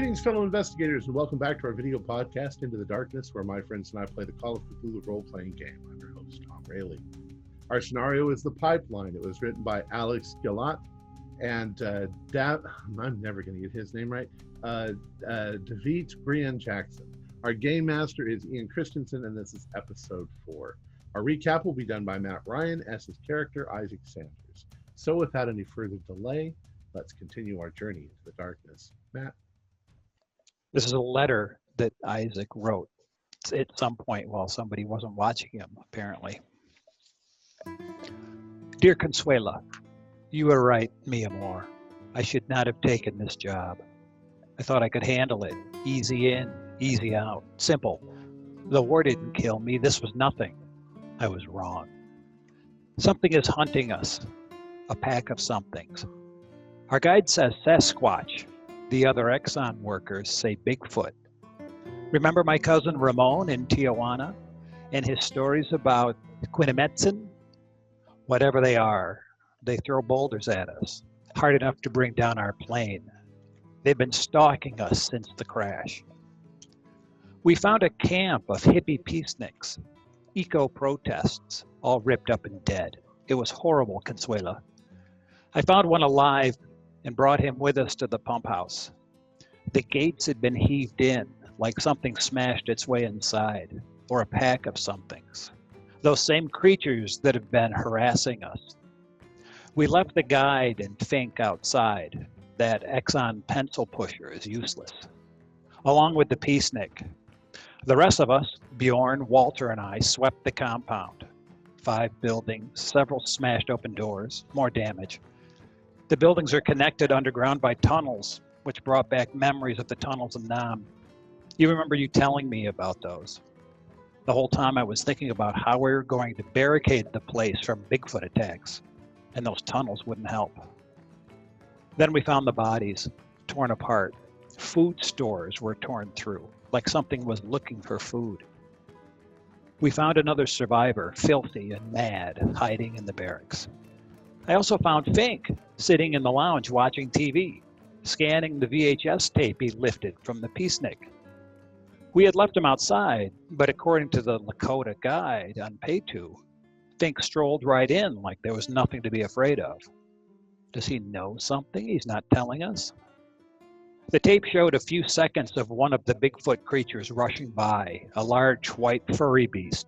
Greetings, fellow investigators, and welcome back to our video podcast, Into the Darkness, where my friends and I play the Call of Cthulhu role-playing game. I'm your host, Tom Rayleigh. Our scenario is The Pipeline. It was written by Alex Gillot and I'm never going to get his name right, David Brian Jackson. Our game master is Ian Christensen, and this is episode 4. Our recap will be done by Matt Ryan as his character, Isaac Sanders. So without any further delay, let's continue our journey into the darkness. Matt? This is a letter that Isaac wrote at some point while somebody wasn't watching him, apparently. Dear Consuela, you were right, mi amor. I should not have taken this job. I thought I could handle it. Easy in, easy out. Simple. The war didn't kill me. This was nothing. I was wrong. Something is hunting us. A pack of somethings. Our guide says Sasquatch. The other Exxon workers say Bigfoot. Remember my cousin Ramon in Tijuana and his stories about Quinametsin? Whatever they are, they throw boulders at us, hard enough to bring down our plane. They've been stalking us since the crash. We found a camp of hippie peaceniks, eco-protests, all ripped up and dead. It was horrible, Consuela. I found one alive and brought him with us to the pump house. The gates had been heaved in, like something smashed its way inside, or a pack of somethings. Those same creatures that have been harassing us. We left the guide and Fink outside. That Exxon pencil pusher is useless. Along with the peacenik. The rest of us, Bjorn, Walter, and I, swept the compound. 5 buildings, several smashed open doors, more damage. The buildings are connected underground by tunnels, which brought back memories of the tunnels in Nam. You remember you telling me about those. The whole time I was thinking about how we were going to barricade the place from Bigfoot attacks, and those tunnels wouldn't help. Then we found the bodies, torn apart. Food stores were torn through, like something was looking for food. We found another survivor, filthy and mad, hiding in the barracks. I also found Fink sitting in the lounge watching TV, scanning the VHS tape he lifted from the peacenik. We had left him outside, but according to the Lakota guide on Pay2, Fink strolled right in like there was nothing to be afraid of. Does he know something he's not telling us? The tape showed a few seconds of one of the Bigfoot creatures rushing by, a large white furry beast.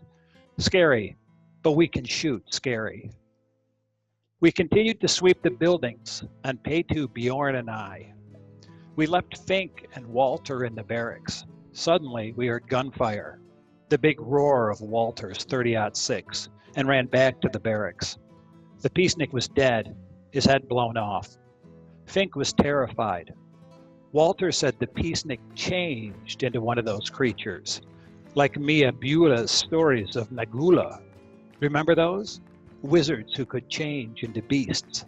Scary, but we can shoot scary. We continued to sweep the buildings, on Pay2, Bjorn and I. We left Fink and Walter in the barracks. Suddenly, we heard gunfire, the big roar of Walter's 30-06, and ran back to the barracks. The peacenik was dead, his head blown off. Fink was terrified. Walter said the peacenik changed into one of those creatures, like Mia Beulah's stories of Nagula. Remember those? Wizards who could change into beasts.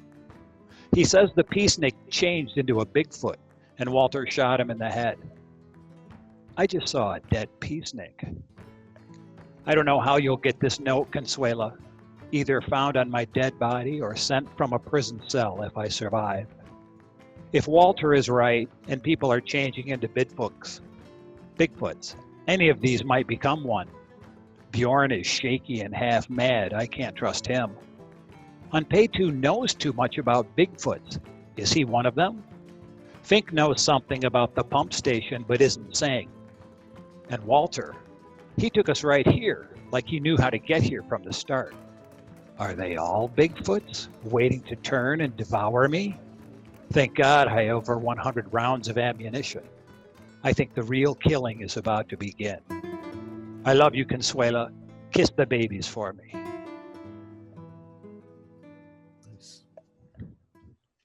He says the peacenik changed into a Bigfoot, and Walter shot him in the head. I just saw a dead peacenik. I don't know how you'll get this note, Consuela, either found on my dead body or sent from a prison cell if I survive. If Walter is right and people are changing into Bigfoots, any of these might become one. Bjorn is shaky and half mad. I can't trust him. On Pay2 knows too much about Bigfoots. Is he one of them? Fink knows something about the pump station but isn't saying. And Walter, he took us right here, like he knew how to get here from the start. Are they all Bigfoots, waiting to turn and devour me? Thank God I have over 100 rounds of ammunition. I think the real killing is about to begin. I love you, Consuela. Kiss the babies for me. Nice.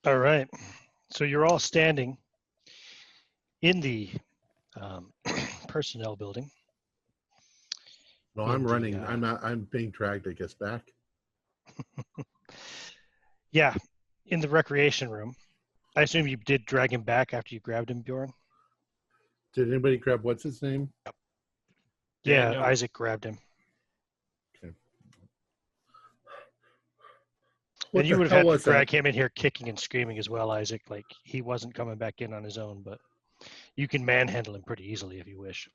All right. So you're all standing in the personnel building. No, I'm running. I'm being dragged, I guess, back. Yeah, in the recreation room. I assume you did drag him back after you grabbed him, Bjorn? Did anybody grab what's his name? Yeah, no. Isaac grabbed him. Okay. And you would have had to drag him in here kicking and screaming as well, Isaac. Like, he wasn't coming back in on his own, but You can manhandle him pretty easily if you wish.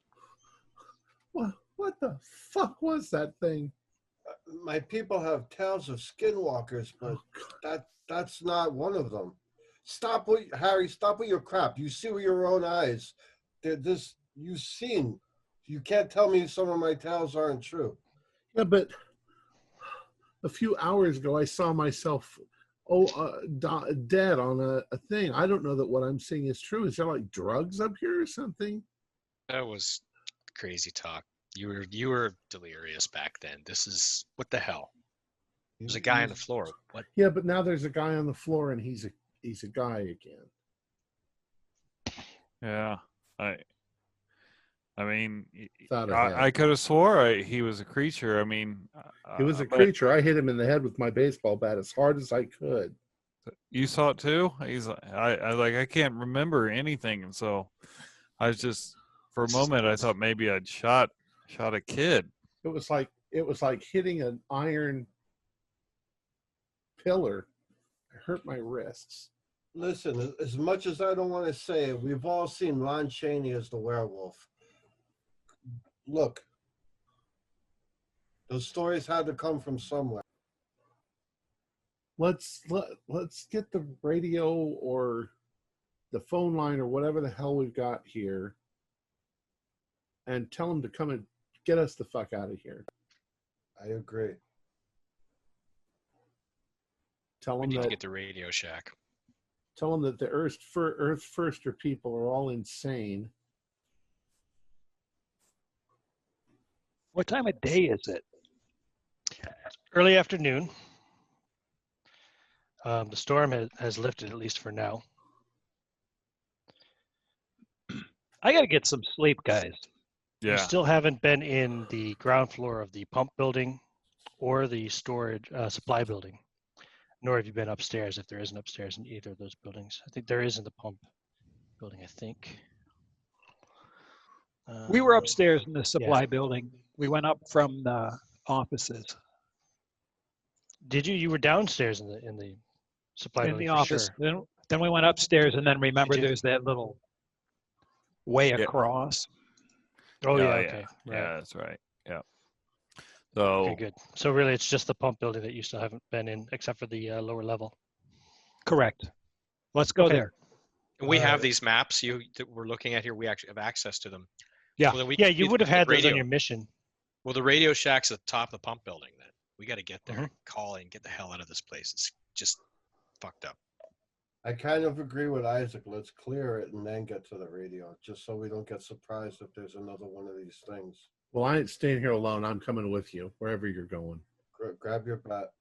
What the fuck was that thing? My people have tales of skinwalkers, but that's not one of them. Harry, stop with your crap. You see with your own eyes. You've seen. You can't tell me some of my tales aren't true. Yeah, but a few hours ago, I saw myself dead on a thing. I don't know that what I'm seeing is true. Is there like drugs up here or something? That was crazy talk. You were delirious back then. This is what the hell? There's a guy on the floor. What? Yeah, but now there's a guy on the floor and he's a guy again. Yeah, I mean, Thought I could have swore he was a creature. I mean, he was a but creature. I hit him in the head with my baseball bat as hard as I could. you saw it too. I can't remember anything, and so I was just for a moment I thought maybe I'd shot a kid. It was like hitting an iron pillar. It hurt my wrists. Listen, as much as I don't want to say it, we've all seen Lon Chaney as the werewolf. Look, those stories had to come from somewhere. Let's get the radio or the phone line or whatever the hell we've got here and tell them to come and get us the fuck out of here. I agree. Tell We them need to that get the Radio Shack. tell them that the Earth Firster people are all insane. What time of day is it? Early afternoon. The storm has lifted, at least for now. I got to get some sleep, guys. You Yeah, still haven't been in the ground floor of the pump building or the storage supply building, nor have you been upstairs, if there is an upstairs in either of those buildings. I think there is in the pump building, I think. We were upstairs in the supply building. We went up from the offices. Did you? You were downstairs in the supply In building the for office. sure. Then we went upstairs, and then remember Did you? there's that little way Yeah. across. Oh yeah, yeah, okay. Right. yeah, that's right. Yeah. So Okay, good. So really, it's just the pump building that you still haven't been in, except for the lower level. Correct. Let's go Okay. there. And we have these maps that we're looking at here. We actually have access to them. Yeah. Well, then we Yeah, can you use would have the had those on radio. your mission. Well, the Radio Shack's at the top of the pump building. Then we got to get there, Mhm. call and get the hell out of this place. It's just fucked up. I kind of agree with Isaac. Let's clear it and then get to the radio, just so we don't get surprised if there's another one of these things. Well, I ain't staying here alone. I'm coming with you wherever you're going. Grab your bat.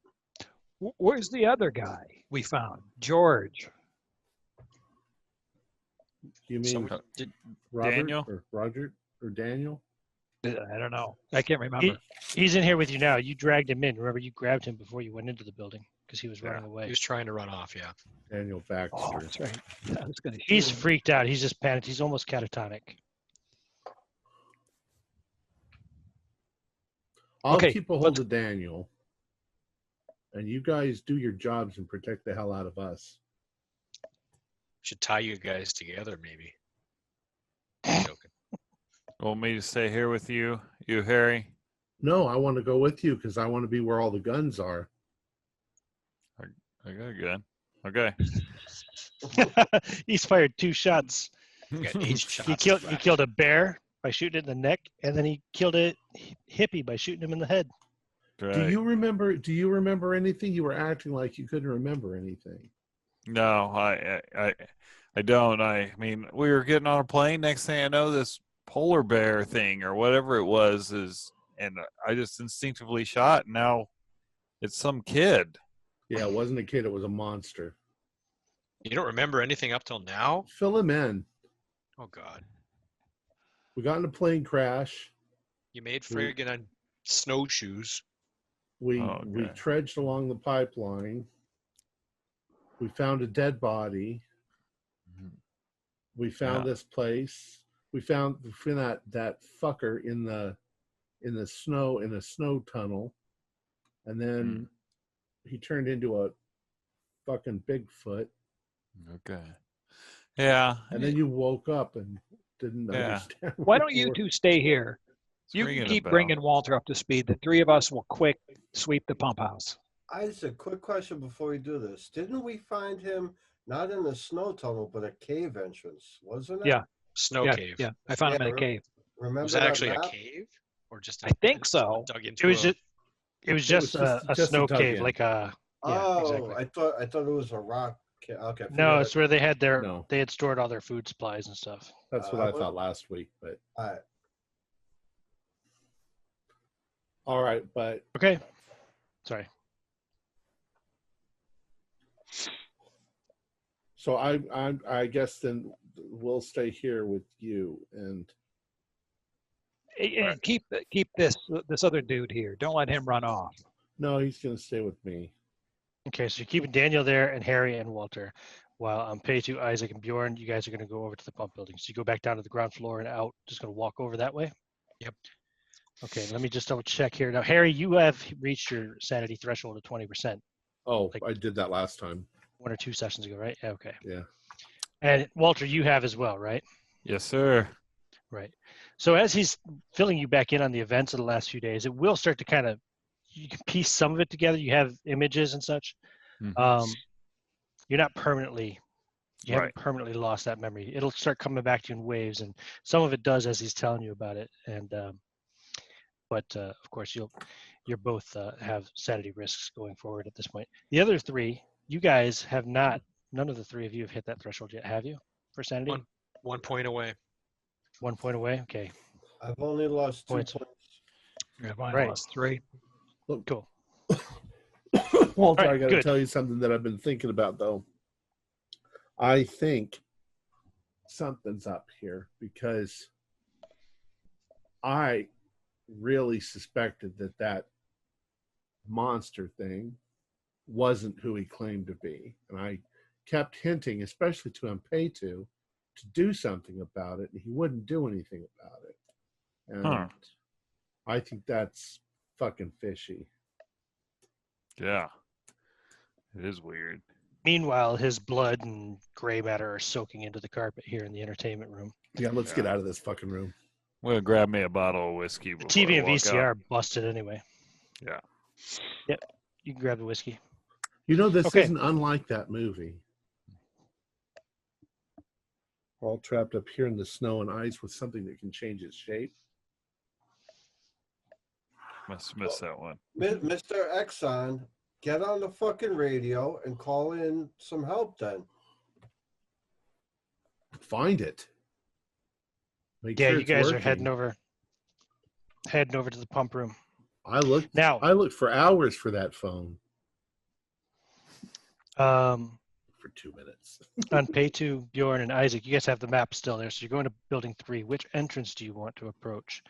Where's the other guy we found? George. Do you mean Someone, Robert Daniel? or Roger or Daniel? I don't know. I can't remember. He's in here with you now. You dragged him in. Remember, you grabbed him before you went into the building because he was running he away. was trying to run off. Yeah. Daniel Oh, Baxter. that's right. I was going to. He's freaked out. He's just panicked. He's almost catatonic. I'll Okay, keep a hold of Daniel. And you guys do your jobs and protect the hell out of us. Should tie you guys together, maybe. I'm joking. want me to stay here with you, Harry? No, I want to go with you because I want to be where all the guns are. Okay, good. Okay. He's fired 2 shots. You got 8 shots. He killed a bear by shooting it in the neck, and then he killed a hippie by shooting him in the head. Right. Do you remember anything? You were acting like you couldn't remember anything. No, I don't. I mean, we were getting on a plane. Next thing I know, this polar bear thing or whatever it was and I just instinctively shot. And now it's some kid. Yeah, it wasn't a kid. It was a monster. You don't remember anything up till now? Fill him in. Oh, God. We got in a plane crash. You made friggin' on snowshoes. We Okay. trudged along the pipeline. We found a dead body. We found this place. We found that fucker in the snow in a snow tunnel, and then he turned into a fucking Bigfoot. Okay. Yeah. And then you woke up and didn't Yeah. understand. Why what don't you were- two stay here? It's You ringing can a keep bell. bringing Walter up to speed. The three of us will quick sweep the pump house. Isaac, quick question before we do this. Didn't we find him not in the snow tunnel, but a cave entrance? Wasn't it? Yeah. Snow yeah, cave. yeah. I found him in a Yeah, cave. Remember Was that actually a map? cave or just I think so. dug into It was a, just it was just, just a a snow dug cave, in. like a yeah, Oh, exactly. I thought it was a rock. Okay. No, forget it's it. where they had No. they had stored all their food supplies and stuff. That's what I I would- thought last week. But All all right, but Okay. Sorry. so I guess then we'll stay here with you and And keep this other dude here. Don't let him run off. no, he's gonna stay with me. Okay, so you're keeping Daniel there and Harry and Walter, while Peitu, Isaac, and Bjorn, you guys are going to go over to the pump building. So you go back down to the ground floor and out. Just going to walk over that way. Yep. Okay, let me just double check here. Now, Harry, you have reached your sanity threshold of 20%. Oh, Like- I did that last time. 1 or 2 sessions ago, right? Yeah, okay. Yeah. And Walter, you have as well, right? Yes, sir. Right. So as he's filling you back in on the events of the last few days, it will start to kind of, you can piece some of it together. You have images and such. Mhm. You're not permanently, you haven't Right. permanently lost that memory. It'll start coming back to you in waves, and some of it does as he's telling you about it. And but of course, you're both have sanity risks going forward at this point. The other three, you guys have not. None of the three of you have hit that threshold yet, have you? For sanity, 1 point away. 1 point away. Okay. I've only lost 2 Points. points. Yeah, mine Right. lost 3. Cool. Walter, All right, I got to good. tell you something that I've been thinking about, though. I think something's up here because I really suspected that monster thing wasn't who he claimed to be. And I kept hinting, especially to Mpeitu, to do something about it, and he wouldn't do anything about it. And Huh. I think that's fucking fishy. Yeah. It is weird. Meanwhile, his blood and gray matter are soaking into the carpet here in the entertainment room. Yeah, let's Yeah. get out of this fucking room. I'm gonna grab me a bottle of whiskey. The before TV I and walk VCR out. busted anyway. Yeah. Yep. You can grab the whiskey. You know, this Okay. isn't unlike that movie. We're all trapped up here in the snow and ice with something that can change its shape. Must have missed that one. Mr. Exxon, get on the fucking radio and call in some help then. Find it. Make Yeah, sure you it's guys are working. heading over to the pump room. I looked Now, for hours for that phone um, for 2 minutes. on Peitu, Bjorn, and Isaac, you guys have the map still there. So you're going to building 3. Which entrance do you want to approach?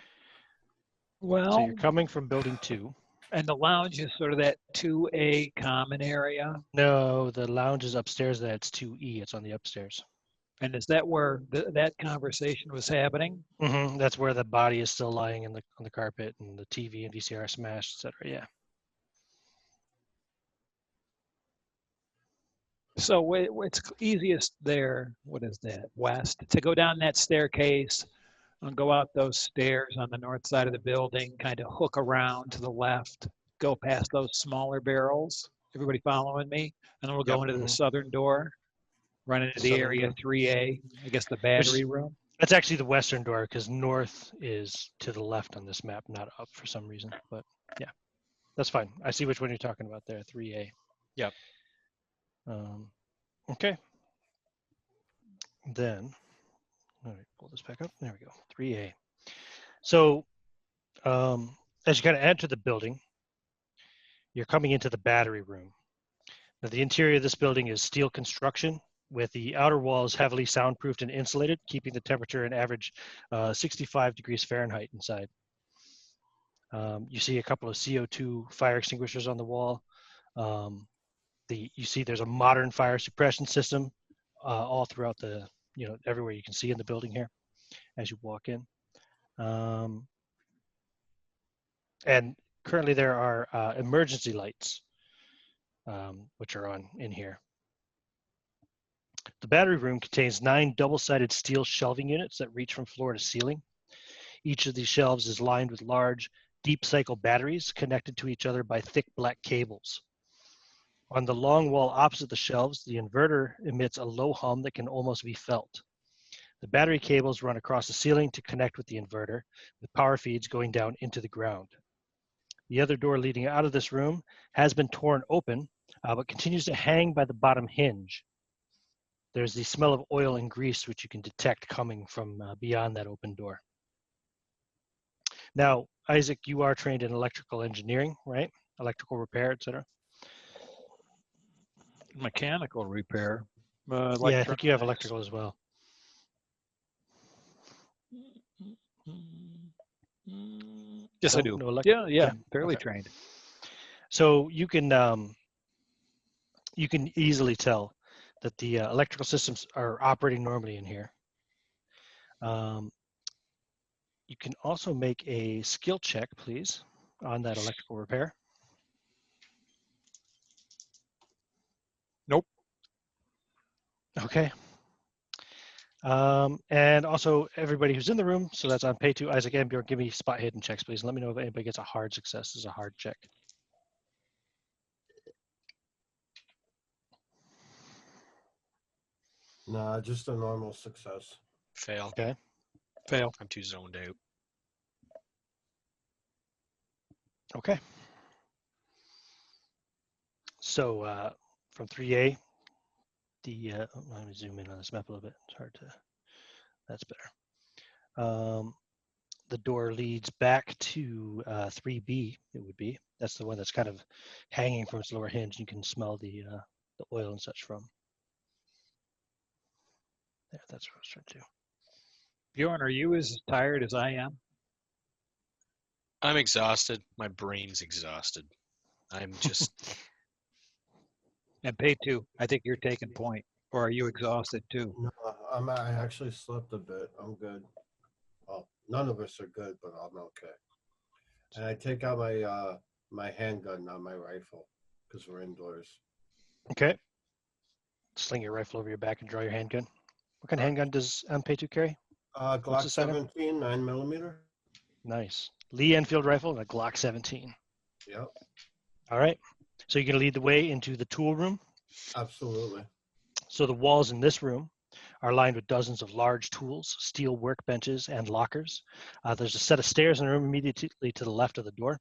So Well, you're coming from building 2. and the lounge is sort of that 2A common area. No, the lounge is upstairs. That's 2E. It's on the upstairs. And is that where that conversation was happening? That's where the body is still lying on the carpet, and the TV and VCR smashed, etc. Yeah. So it's easiest there, what is that, west, to go down that staircase and go out those stairs on the north side of the building, kind of hook around to the left, go past those smaller barrels. Everybody following me? And then we'll go Yep. into the southern door, run into the Southern area door. 3A, I guess the battery room. That's actually the western door because north is to the left on this map, not up for some reason. But yeah, that's fine. I see which one you're talking about there, 3A. Yep. Okay. Then, all right, pull this back up. There we go, 3A. So as you kind of enter the building, you're coming into the battery room. Now, the interior of this building is steel construction with the outer walls heavily soundproofed and insulated, keeping the temperature an average 65 degrees Fahrenheit inside. You see a couple of CO2 fire extinguishers on the wall. You see there's a modern fire suppression system all throughout everywhere you can see in the building here as you walk in. And currently there are emergency lights, which are on in here. The battery room contains 9 double-sided steel shelving units that reach from floor to ceiling. Each of these shelves is lined with large, deep cycle batteries connected to each other by thick black cables. On the long wall opposite the shelves, the inverter emits a low hum that can almost be felt. The battery cables run across the ceiling to connect with the inverter, with power feeds going down into the ground. The other door leading out of this room has been torn open, but continues to hang by the bottom hinge. There's the smell of oil and grease, which you can detect coming from beyond that open door. Now, Isaac, you are trained in electrical engineering, right? Electrical repair, etc. Mechanical repair. Yeah, I think you have electrical as well. Yes, No, I do. no Yeah, fairly Okay. trained. So you can easily tell that the electrical systems are operating normally in here. You can also make a skill check, please, on that electrical repair. Nope. Okay. And also everybody who's in the room, so that's on pay 2. Isaac and Bjorn, give me spot hidden checks, please. And let me know if anybody gets a hard success. This is a hard check. Nah, just a normal success. Fail. Okay. Fail. I'm too zoned out. Okay. So from 3A, let me zoom in on this map a little bit. It's hard to, that's better. The door leads back to 3B, it would be. That's the one that's kind of hanging from its lower hinge. You can smell the oil and such from. There, that's what I was trying to do. Bjorn, are you as tired as I am? I'm exhausted. My brain's exhausted. I'm just And pay 2. I think you're taking point. Or are you exhausted too? No, I actually slept a bit. I'm good. Well, none of us are good, but I'm okay. And I take out my my handgun, not my rifle, because we're indoors. Okay. Sling your rifle over your back and draw your handgun. What kind of handgun does MP2 carry? What's Glock the setup? 17, 9mm. Nice. Lee Enfield rifle and a Glock 17. Yep, All right. So you're going to lead the way into the tool room. absolutely. So the walls in this room are lined with dozens of large tools, steel workbenches, and lockers. There's a set of stairs in the room immediately to the left of the door,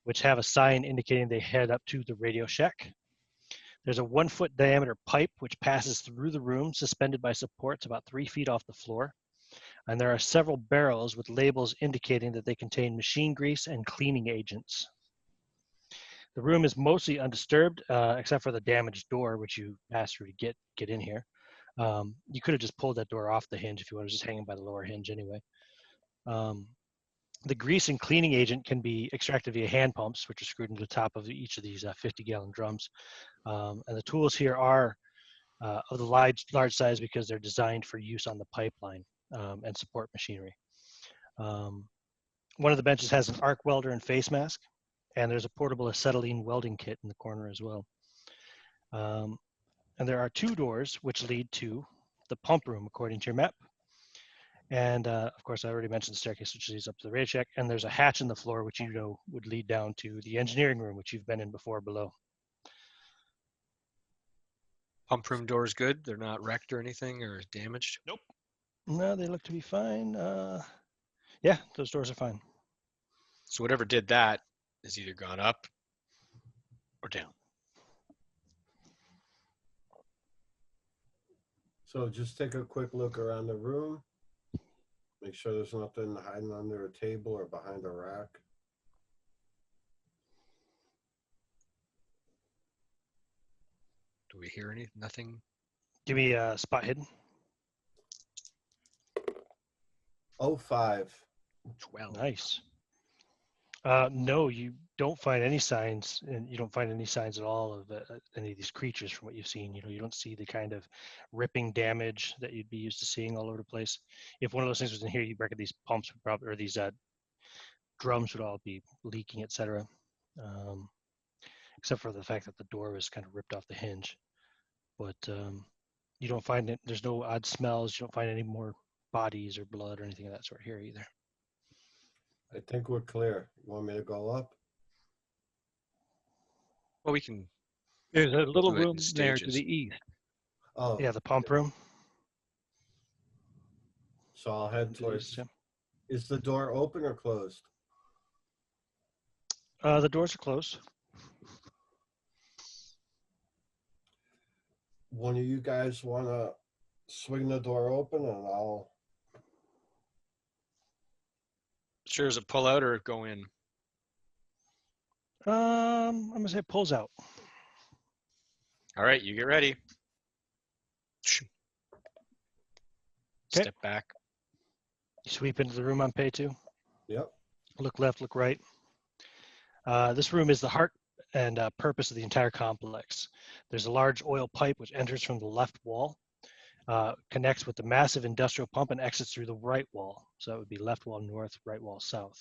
which have a sign indicating they head up to the Radio Shack. There's a 1-foot diameter pipe which passes through the room, suspended by supports about 3 feet off the floor. And there are several barrels with labels indicating that they contain machine grease and cleaning agents. The room is mostly undisturbed, except for the damaged door, which you pass through to get in here. You could have just pulled that door off the hinge if you want. It was just hanging by the lower hinge anyway. The grease and cleaning agent can be extracted via hand pumps, which are screwed into the top of each of these 50-gallon drums. And the tools here are of the large size because they're designed for use on the pipeline and support machinery. One of the benches has an arc welder and face mask, and there's a portable acetylene welding kit in the corner as well. And there are 2 doors which lead to the pump room, according to your map. And of course, I already mentioned the staircase, which leads up to the radio shack. And there's a hatch in the floor, which you know would lead down to the engineering room, which you've been in before below. pump room doors good. They're not wrecked or anything or damaged. Nope. No, they look to be fine. Yeah, those doors are fine. So whatever did that has either gone up or down. So just take a quick look around the room. Make sure there's nothing hiding under a table or behind a rack. Do we hear any? Nothing. Give me a spot hidden. 05. 12. Nice. No, you don't find any signs, and you don't find any signs at all of any of these creatures from what you've seen. You know, you don't see the kind of ripping damage that you'd be used to seeing all over the place. If one of those things was in here, you'd reckon these pumps would probably, or these drums would all be leaking, etc. Except for the fact that the door was kind of ripped off the hinge. But You don't find it. There's no odd smells. You don't find any more bodies or blood or anything of that sort here either. I think we're clear. You want me to go up? Well, we can There's a little do it in room there to stages. the east. Oh, Yeah, the pump room. so I'll head To the towards. east, yeah. Is the door open or closed? The doors are closed. One of you guys want to swing the door open, and I'll. Sure, is it pull out or go in? I'm gonna say it pulls out. All right, you get ready. Okay. Step back. You sweep into the room on pay 2. Yep. Look left, look right. This room is the heart and purpose of the entire complex. There's a large oil pipe which enters from the left wall, connects with the massive industrial pump, and exits through the right wall. So that would be left wall north, right wall south.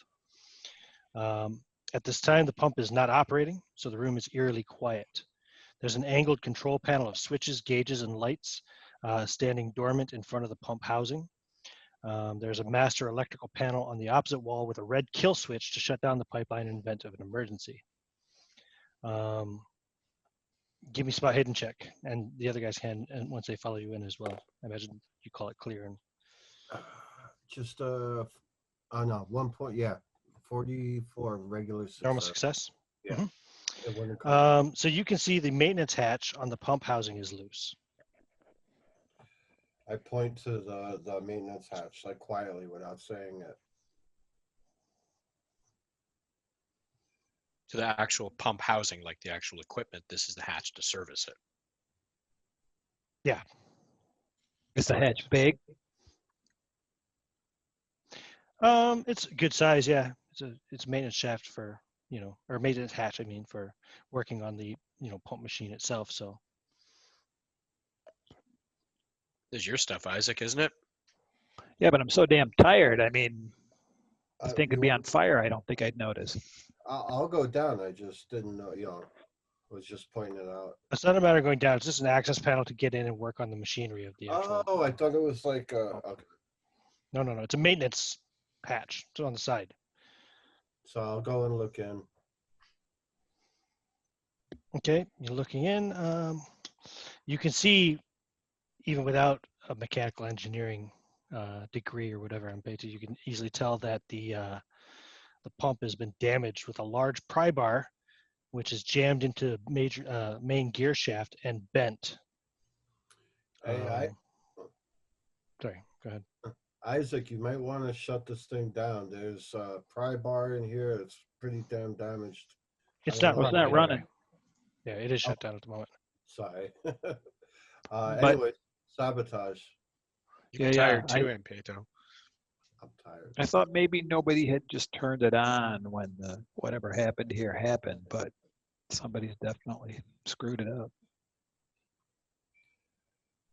At this time, the pump is not operating, so the room is eerily quiet. There's an angled control panel of switches, gauges, and lights standing dormant in front of the pump housing. There's a master electrical panel on the opposite wall with a red kill switch to shut down the pipeline in event of an emergency. Give me spot hidden check, and the other guys can, and once they follow you in as well. I imagine you call it clear. And Just oh no, 1 point. Yeah, 44 regular success. normal success. Yeah. Mhm. It wouldn't come. So you can see the maintenance hatch on the pump housing is loose. I point to the maintenance hatch, like quietly without saying it. To the actual pump housing, like the actual equipment, this is the hatch to service it. Is the hatch big? It's a good size, yeah. It's a maintenance shaft for, or maintenance hatch, I mean, for working on the, pump machine itself. So This is your stuff, Isaac, isn't it? Yeah, but I'm so damn tired. I mean, this thing could You be want- on fire. I don't think I'd notice. I'll go down. I just didn't know. Was just pointing it out. it's not a matter of going down. It's just an access panel to get in and work on the machinery of the actual. Oh, I thought it was like okay. No. It's a maintenance hatch. It's on the side. So I'll go and look in. Okay, you're looking in. You can see, even without a mechanical engineering degree or whatever on beta, you can easily tell that the pump has been damaged with a large pry bar, which is jammed into major main gear shaft and bent. Hey, Sorry, go ahead. Isaac, you might want to shut this thing down. There's a pry bar in here. It's pretty damn damaged. It's I not don't It's running. not anyway. running. Yeah, it is shut down at the moment. Sorry. But- Anyway, sabotage. You're Yeah, tired I- too, Ampeto. I'm tired. I thought maybe nobody had just turned it on when whatever happened here happened, but somebody's definitely screwed it up.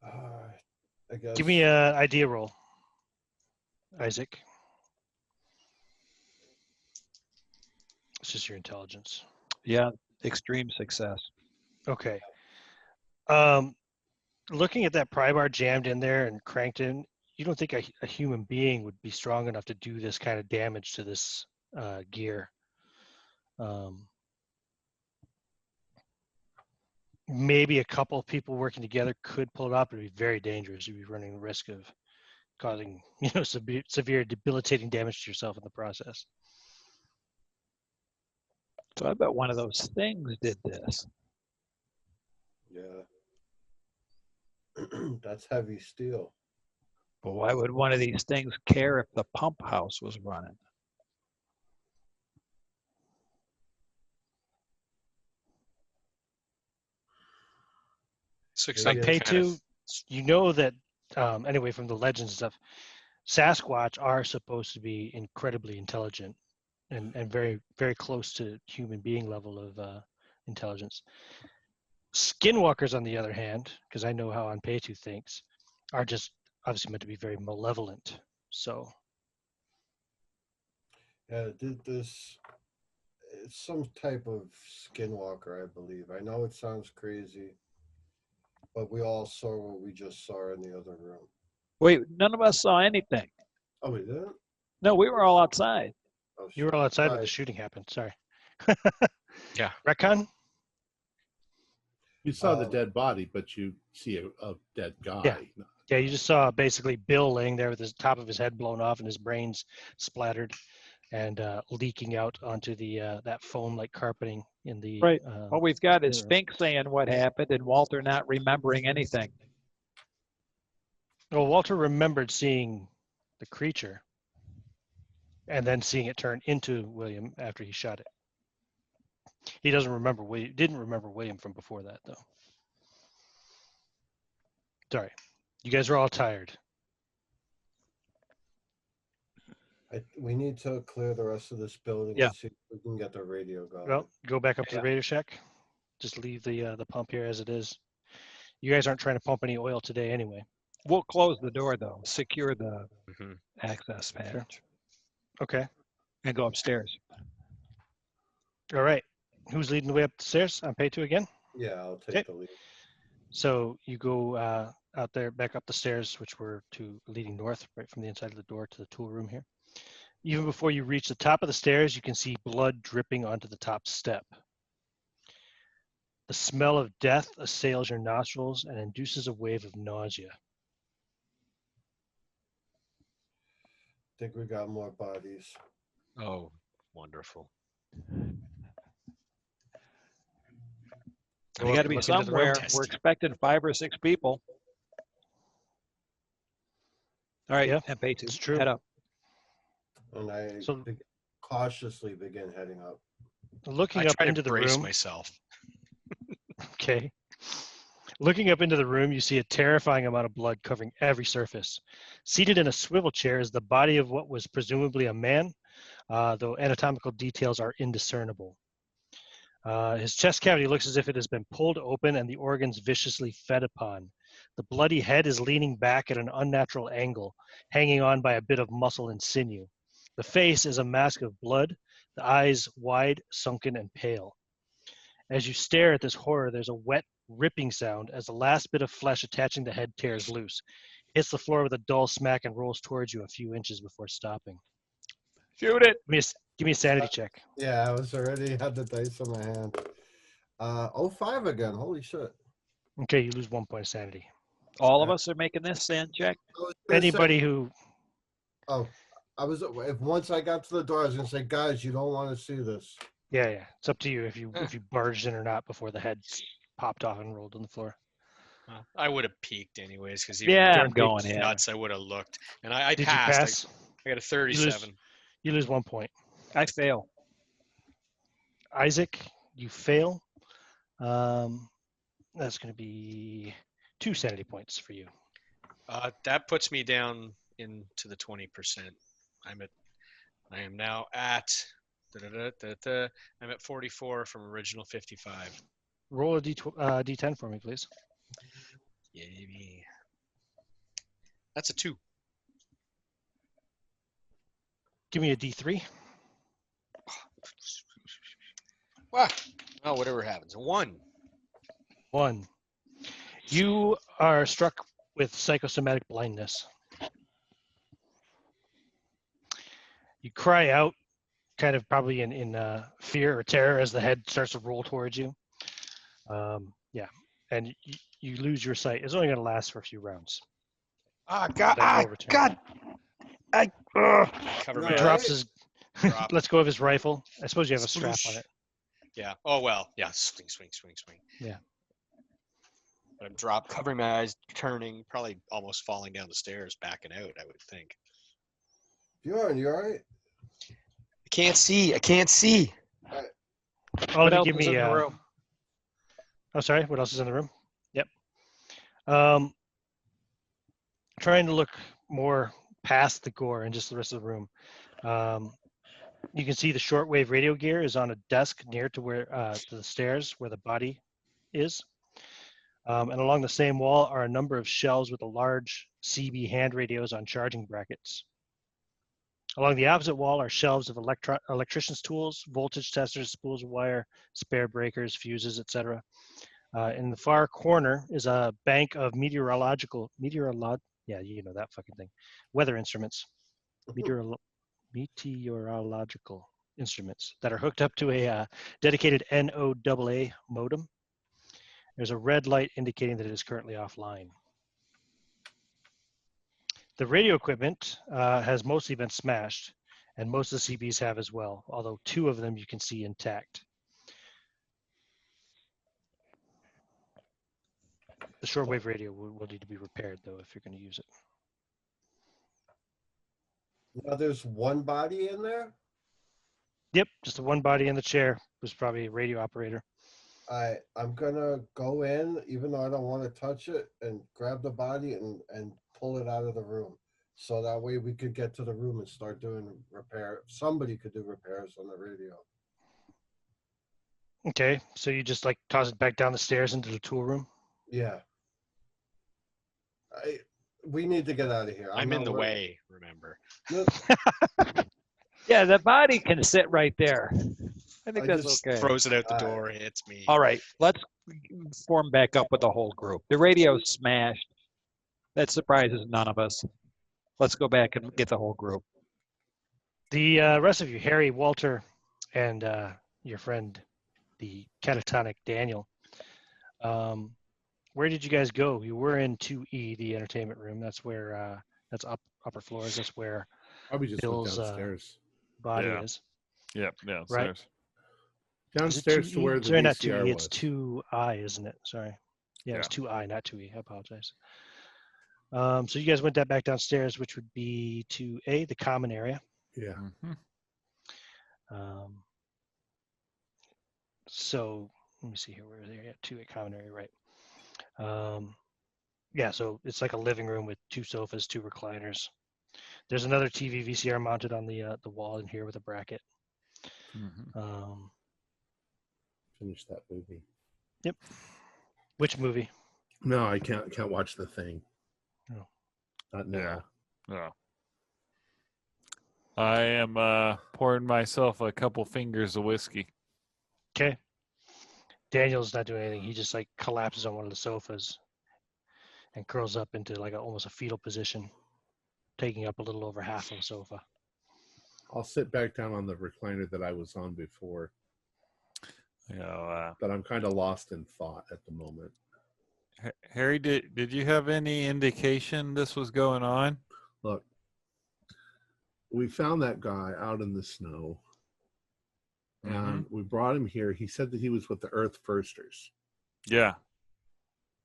I guess. Give me an idea roll, Isaac. It's just your intelligence. Yeah, extreme success. Okay. Looking at that pry bar jammed in there and cranked in, you don't think a human being would be strong enough to do this kind of damage to this gear. Maybe a couple of people working together could pull it off, but it'd be very dangerous. You'd be running the risk of causing, severe debilitating damage to yourself in the process. So I bet one of those things did this. Yeah. That's heavy steel. But why would one of these things care if the pump house was running? Six Maybe On it's pay kind of- two, you know that anyway from the legends and stuff, Sasquatch are supposed to be incredibly intelligent and very very close to human being level of intelligence. Skinwalkers, on the other hand, because I know how Anpetu thinks, are just obviously meant to be very malevolent. So Yeah, this. It's some type of skinwalker, I believe. I know it sounds crazy. but we all saw what we just saw in the other room. Wait, none of us saw anything. Oh, we didn't? No, we were all outside. Oh, You were shit. all outside when the Right. shooting happened. Sorry. Yeah. Retcon? You saw the dead body, but you see a dead guy. Yeah. Yeah, you just saw basically Bill laying there with his top of his head blown off and his brains splattered and leaking out onto the that foam-like carpeting in the. Right. All we've got is room. Fink saying what happened and Walter not remembering anything. Well, Walter remembered seeing the creature and then seeing it turn into William after he shot it. He doesn't remember. Didn't remember William from before that, though. Sorry, you guys are all tired. We need to clear the rest of this building Yeah. and see if we can get the radio going. Well, go back up to Yeah. the radio shack. Just leave the pump here as it is. You guys aren't trying to pump any oil today, anyway. We'll close the door though, secure the hmm access hatch, Okay. and go upstairs. All right. Who's leading the way up the stairs? On pay 2 again. Yeah, I'll take Okay. the lead. So you go out there, back up the stairs, which were leading north, right from the inside of the door to the tool room here. Even before you reach the top of the stairs, you can see blood dripping onto the top step. The smell of death assails your nostrils and induces a wave of nausea. Think we got more bodies. Oh, wonderful. They Go got up to be and look into the room. somewhere. Test. We're expecting 5 or 6 people. All right, Yeah, and pay 2. it's true. Head up. And I So- cautiously begin heading up. Looking I up try into to the brace room. myself. Okay. Looking up into the room, you see a terrifying amount of blood covering every surface. Seated in a swivel chair is the body of what was presumably a man, though anatomical details are indiscernible. His chest cavity looks as if it has been pulled open and the organs viciously fed upon. The bloody head is leaning back at an unnatural angle, hanging on by a bit of muscle and sinew. The face is a mask of blood, the eyes wide, sunken, and pale. As you stare at this horror, there's a wet, ripping sound as the last bit of flesh attaching the head tears loose, hits the floor with a dull smack, and rolls towards you a few inches before stopping. Shoot it. Give me a sanity check. Yeah, I was already had the dice in my hand. 05 again. Holy shit. Okay, you lose 1 point of sanity. All of us are making this sand check. I was gonna say- Anybody who if once I got to the door, I was gonna say, guys, you don't want to see this. Yeah, it's up to you if you barged in or not before the head popped off and rolled on the floor. I would have peeked anyways because Yeah, I'm going in. nuts. I would have looked, and I Did passed. you pass? I got a 37. You lose 1 point. I fail. Isaac, you fail. That's going to be 2 sanity points for you. That puts me down into the 20%. I am now at. I'm at 44 from original 55. Roll a D10 for me, please. Yeah, baby. That's a 2. Give me a D3. Wow. Oh, whatever happens. 1. 1. You are struck with psychosomatic blindness. You cry out, kind of probably in fear or terror as the head starts to roll towards you. And you lose your sight. It's only going to last for a few rounds. God. God. Cover No, my I- Drops his. Drop. Let's go of his rifle. I suppose you have a strap on it. Yeah. Oh, well. Yeah. Swing. Yeah. But I'm dropped, covering my eyes, turning, probably almost falling down the stairs, backing out, I would think. Bjorn, you all right? I can't see. All What of you else give is me. in the room? Oh, sorry. What else is in the room? Yep. Trying to look more past the gore and just the rest of the room. You can see the shortwave radio gear is on a desk near to where to the stairs where the body is. And along the same wall are a number of shelves with a large CB hand radios on charging brackets. Along the opposite wall are shelves of electrician's tools, voltage testers, spools of wire, spare breakers, fuses, etc. In the far corner is a bank of meteorological weather instruments, meteorological instruments that are hooked up to a dedicated NOAA modem. There's a red light indicating that it is currently offline. The radio equipment has mostly been smashed, and most of the CBs have as well, although 2 of them you can see intact. The shortwave radio will need to be repaired, though, if you're going to use it. Now there's one body in there. Yep, just the one body in the chair. Was probably a radio operator. I'm gonna go in, even though I don't want to touch it, and grab the body and pull it out of the room, so that way we could get to the room and start doing repair. Somebody could do repairs on the radio. Okay, so you just like toss it back down the stairs into the tool room? Yeah. We need to get out of here. I'm in the way, remember. Yeah, the body can sit right there. I think that's just okay. Throws it out the door, hits me. All right, let's form back up with the whole group. The radio's smashed. That surprises none of us. Let's go back and get the whole group. The rest of you, Harry, Walter, and your friend, the catatonic Daniel, where did you guys go? You were in 2E, the entertainment room. That's where, that's upper floors. That's where Probably just Bill's went downstairs. body Yeah. is. Yep, downstairs. Right. Downstairs to where the Sorry, not VCR 2E, was. it's 2I, isn't it? Sorry. Yeah, it's Yeah. 2I, not 2E. I apologize. So you guys went back downstairs, which would be 2A, the common area. Yeah. Mhm. So let me see here. Where is it? Yeah, 2A common area, right? Yeah, so it's like a living room with 2 sofas, 2 recliners. There's another TV VCR mounted on the wall in here with a bracket. Mhm. Finish that movie. Yep. Which movie? No, I can't watch the thing. No. Not now. No. I am pouring myself a couple fingers of whiskey. Okay. Daniel's not doing anything. He just like collapses on one of the sofas and curls up into like almost a fetal position, taking up a little over half of the sofa. I'll sit back down on the recliner that I was on before, You know, but I'm kind of lost in thought at the moment. Harry, did you have any indication this was going on? Look, we found that guy out in the snow, and we brought him here. He said that he was with the Earth Firsters. Yeah.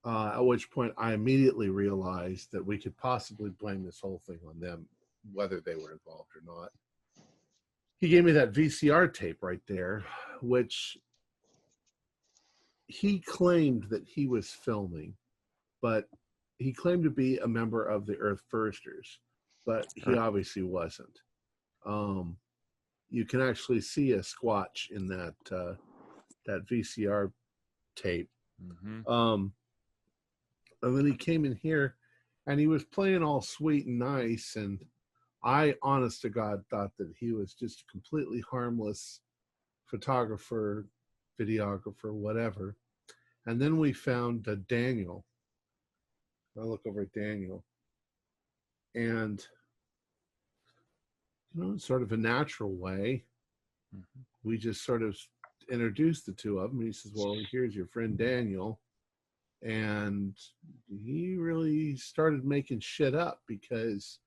At which point I immediately realized that we could possibly blame this whole thing on them, whether they were involved or not. He gave me that VCR tape right there, which he claimed that he was filming, but he claimed to be a member of the Earth Firsters, but he obviously wasn't. You can actually see a squatch in that VCR tape. Mm-hmm. And then he came in here and he was playing all sweet and nice. And I, honest to God, thought that he was just a completely harmless photographer, videographer, whatever. And then we found Daniel. I look over at Daniel. And, you know, in sort of a natural way, we just sort of introduced the two of them. He says, well, here's your friend Daniel. And he really started making shit up because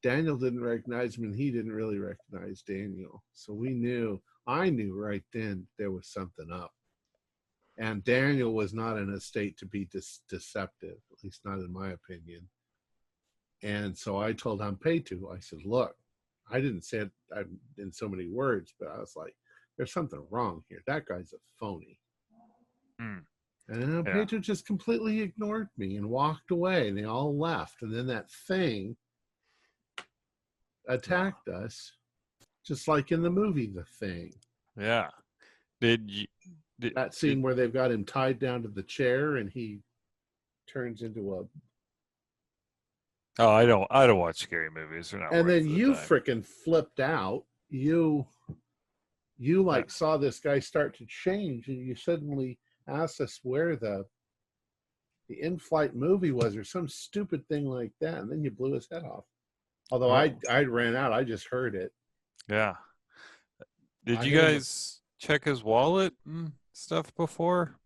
Daniel didn't recognize him and he didn't really recognize Daniel. So I knew right then there was something up. And Daniel was not in a state to be deceptive, at least not in my opinion. And so I told Ampetu, I said, look, I didn't say it in so many words, but I was like, there's something wrong here. That guy's a phony. Mm. And then Pedro just completely ignored me and walked away, and they all left. And then that thing attacked us, just like in the movie, The Thing. Yeah. That scene where they've got him tied down to the chair, and he turns into a. Oh, I don't watch scary movies. They're not. And then you time. frickin' flipped out. You like saw this guy start to change, and you suddenly. asked us where the in-flight movie was, or some stupid thing like that, and then you blew his head off. Although I ran out, I just heard it. Yeah. Did I you heard guys check his wallet and stuff before?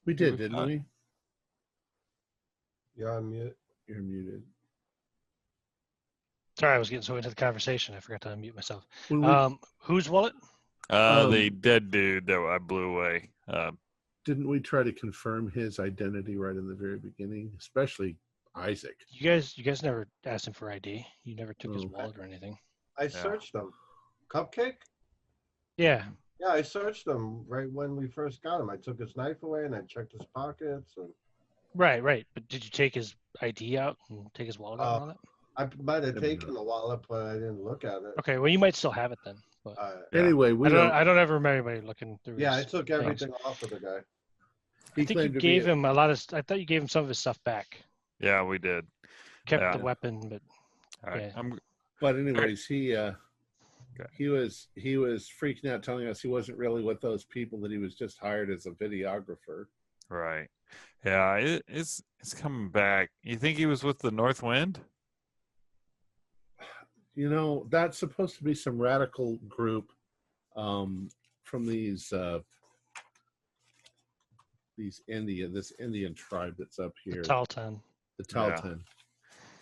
We did, didn't we? You're on mute. You're muted. Sorry, I was getting so into the conversation, I forgot to unmute myself. When we, Whose wallet? The dead dude that I blew away. didn't we try to confirm his identity right in the very beginning, especially Isaac? You guys never asked him for ID. You never took his wallet or anything. I searched him. Cupcake? Yeah. Yeah, I searched him right when we first got him. I took his knife away and I checked his pockets. And Right. But did you take his ID out and take his wallet out and all that? I might have taken the wallet, but I didn't look at it. Okay, well, you might still have it then. But Anyway, I don't ever remember anybody looking through. Yeah, I his took everything off of the guy. I think you gave him a lot of. I thought you gave him some of his stuff back. Yeah, we did. Kept the weapon, but. All right. Yeah. But anyways, he was freaking out, telling us he wasn't really with those people, that he was just hired as a videographer. Right. Yeah, it's coming back. You think he was with the North Wind? You know, that's supposed to be some radical group from this Indian tribe that's up here. The Taltan. The Taltan.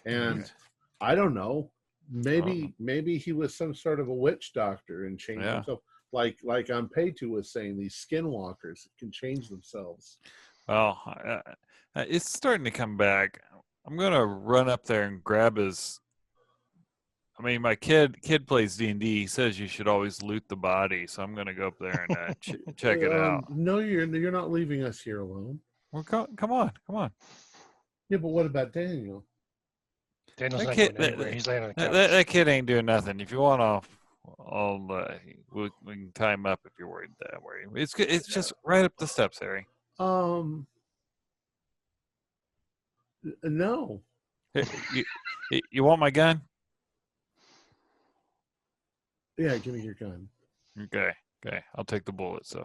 And I don't know. Maybe he was some sort of a witch doctor and changed himself. Like Ampetu was saying, these skinwalkers can change themselves. Well, it's starting to come back. I'm gonna run up there and grab his. I mean, my kid plays D&D. He says you should always loot the body, so I'm gonna go up there and check it out. No, you're not leaving us here alone. Well, come on. Yeah, but what about Daniel? Daniel's That not kid, going anywhere. He's laying on the couch. that kid ain't doing nothing. If you want we can tie him up if you're worried that way. It's good. It's just right up the steps, Harry. No. You want my gun? Yeah, give me your gun. Okay. I'll take the bullet. So,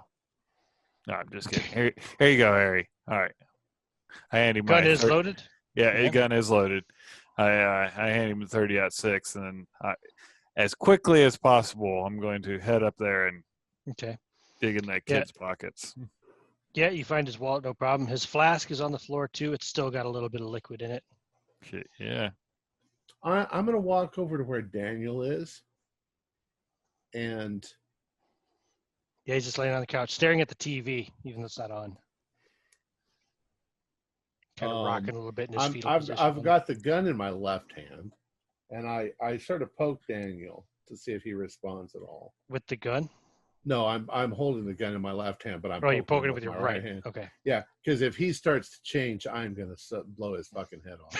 no, I'm just kidding. Here you go, Harry. All right. I hand him Gun is loaded. Yeah, the gun is loaded. I hand him the 30-06, and then as quickly as possible, I'm going to head up there and dig in that kid's pockets. Yeah, you find his wallet, no problem. His flask is on the floor too. It's still got a little bit of liquid in it. Shit, yeah. I'm going to walk over to where Daniel is. And he's just laying on the couch, staring at the TV, even though it's not on. Kind of rocking a little bit in his fetal position. I've got the gun in my left hand, and I sort of poke Daniel to see if he responds at all. With the gun? No, I'm holding the gun in my left hand, but you're poking it with your right hand. Okay. Yeah, because if he starts to change, I'm gonna blow his fucking head off.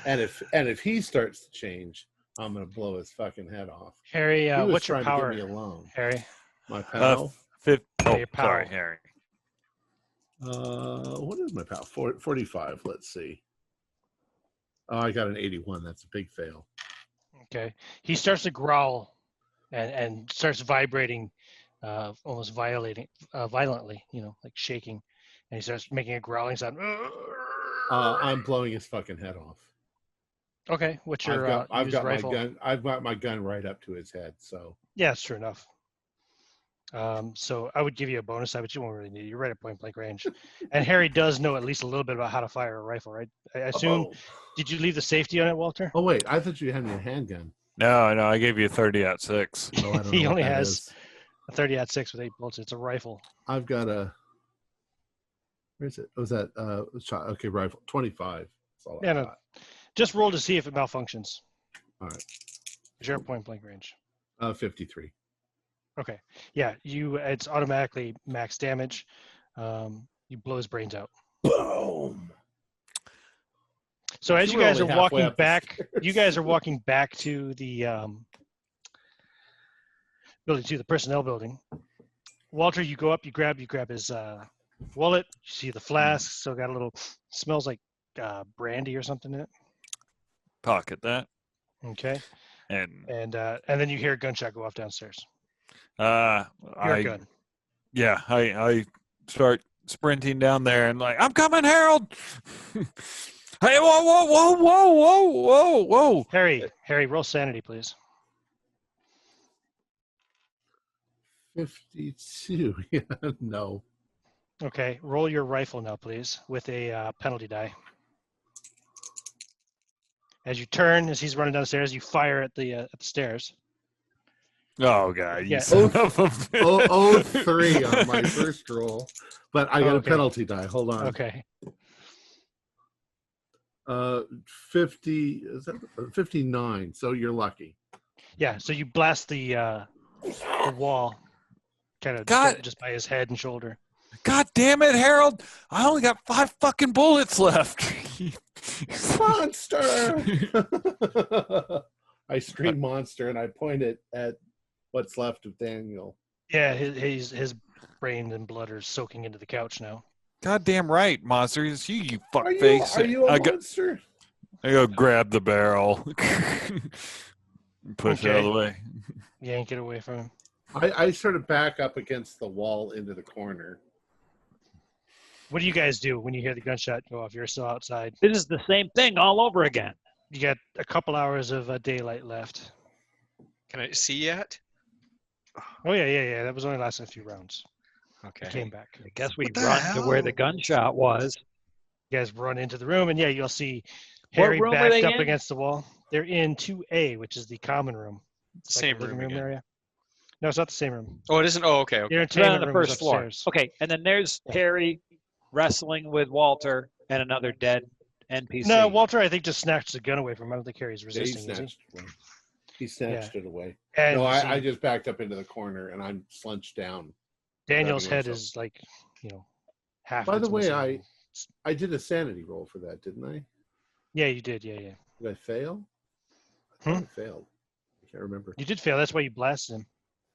and if he starts to change, I'm gonna blow his fucking head off. Harry, what's your power? To get me alone. Harry, my power. Sorry, Harry. What is my power? 45. Let's see. Oh, I got an 81. That's a big fail. Okay. He starts to growl and starts vibrating, almost violently, like shaking. And he starts making a growling sound. I'm blowing his fucking head off. Okay. What's your I've got rifle? my gun. I've got my gun right up to his head. So yeah, that's true enough. So I would give you a bonus side, but you won't really need it. You're right at point blank range. And Harry does know at least a little bit about how to fire a rifle, right? I assume. Did you leave the safety on it, Walter? Oh wait, I thought you had me a handgun. No, I gave you a 30-06. Oh, he only has a 30-06 with 8 bullets. It's a rifle. I've got a. Where is it? Was that shot? Okay, rifle 25. That's all I got. Just roll to see if it malfunctions. All right. You're at point blank range. 53. Okay. Yeah, it's automatically max damage. You blow his brains out. Boom. So as you guys are walking back, to the building, to the personnel building. Walter, you go up, you grab his wallet. You see the flask, still got a little, smells like brandy or something in it. Pocket that. Okay. And then you hear a gunshot go off downstairs. gun. Yeah, I start sprinting down there and like, I'm coming, Harold. Hey, whoa. Harry, roll sanity, please. 52. Yeah, no. Okay, roll your rifle now, please, with a penalty die. As you turn, as he's running downstairs, you fire at the stairs. Oh God, you Yeah. son of a bitch. 03 on my first roll, but I got Okay. a penalty die. Hold on. Okay. 50. Is that 59? So you're lucky. Yeah. So you blast the wall, kind of God. just by his head and shoulder. God damn it, Harold! I only got 5 fucking bullets left. Monster! I scream monster and I point it at what's left of Daniel. Yeah, his brain and blood are soaking into the couch now. Goddamn right, monster! It's you Are fuckface. you a monster? I go grab the barrel, push it out of the way. Yank it away from him. I sort of back up against the wall into the corner. What do you guys do when you hear the gunshot go off? You're still outside. This is the same thing all over again. You got a couple hours of daylight left. Can I see yet? Oh yeah. That was only lasting a few rounds. Okay. He came back. I guess we What the run to where the hell? gunshot was. You guys run into the room, and yeah, you'll see What Harry room are backed they up in? against the wall. They're in 2A, which is the common room. It's like Same the living room again. area. No, it's not the same room. Oh, it isn't. Oh, okay. The Okay. They're entertainment on the room is first floor. upstairs. Okay, and then there's Harry wrestling with Walter and another dead NPC. No, Walter, I think just snatched the gun away from him. I don't think Harry's He resisting, is he? snatched one. He snatched it away. And No, you see I just backed up into the corner and I'm slunched down. Daniel's grabbing head myself. is like, half. By of the it's way, missing. I did a sanity roll for that, didn't I? Yeah, you did. Yeah. Did I fail? I thought I failed. I can't remember. You did fail. That's why you blasted him.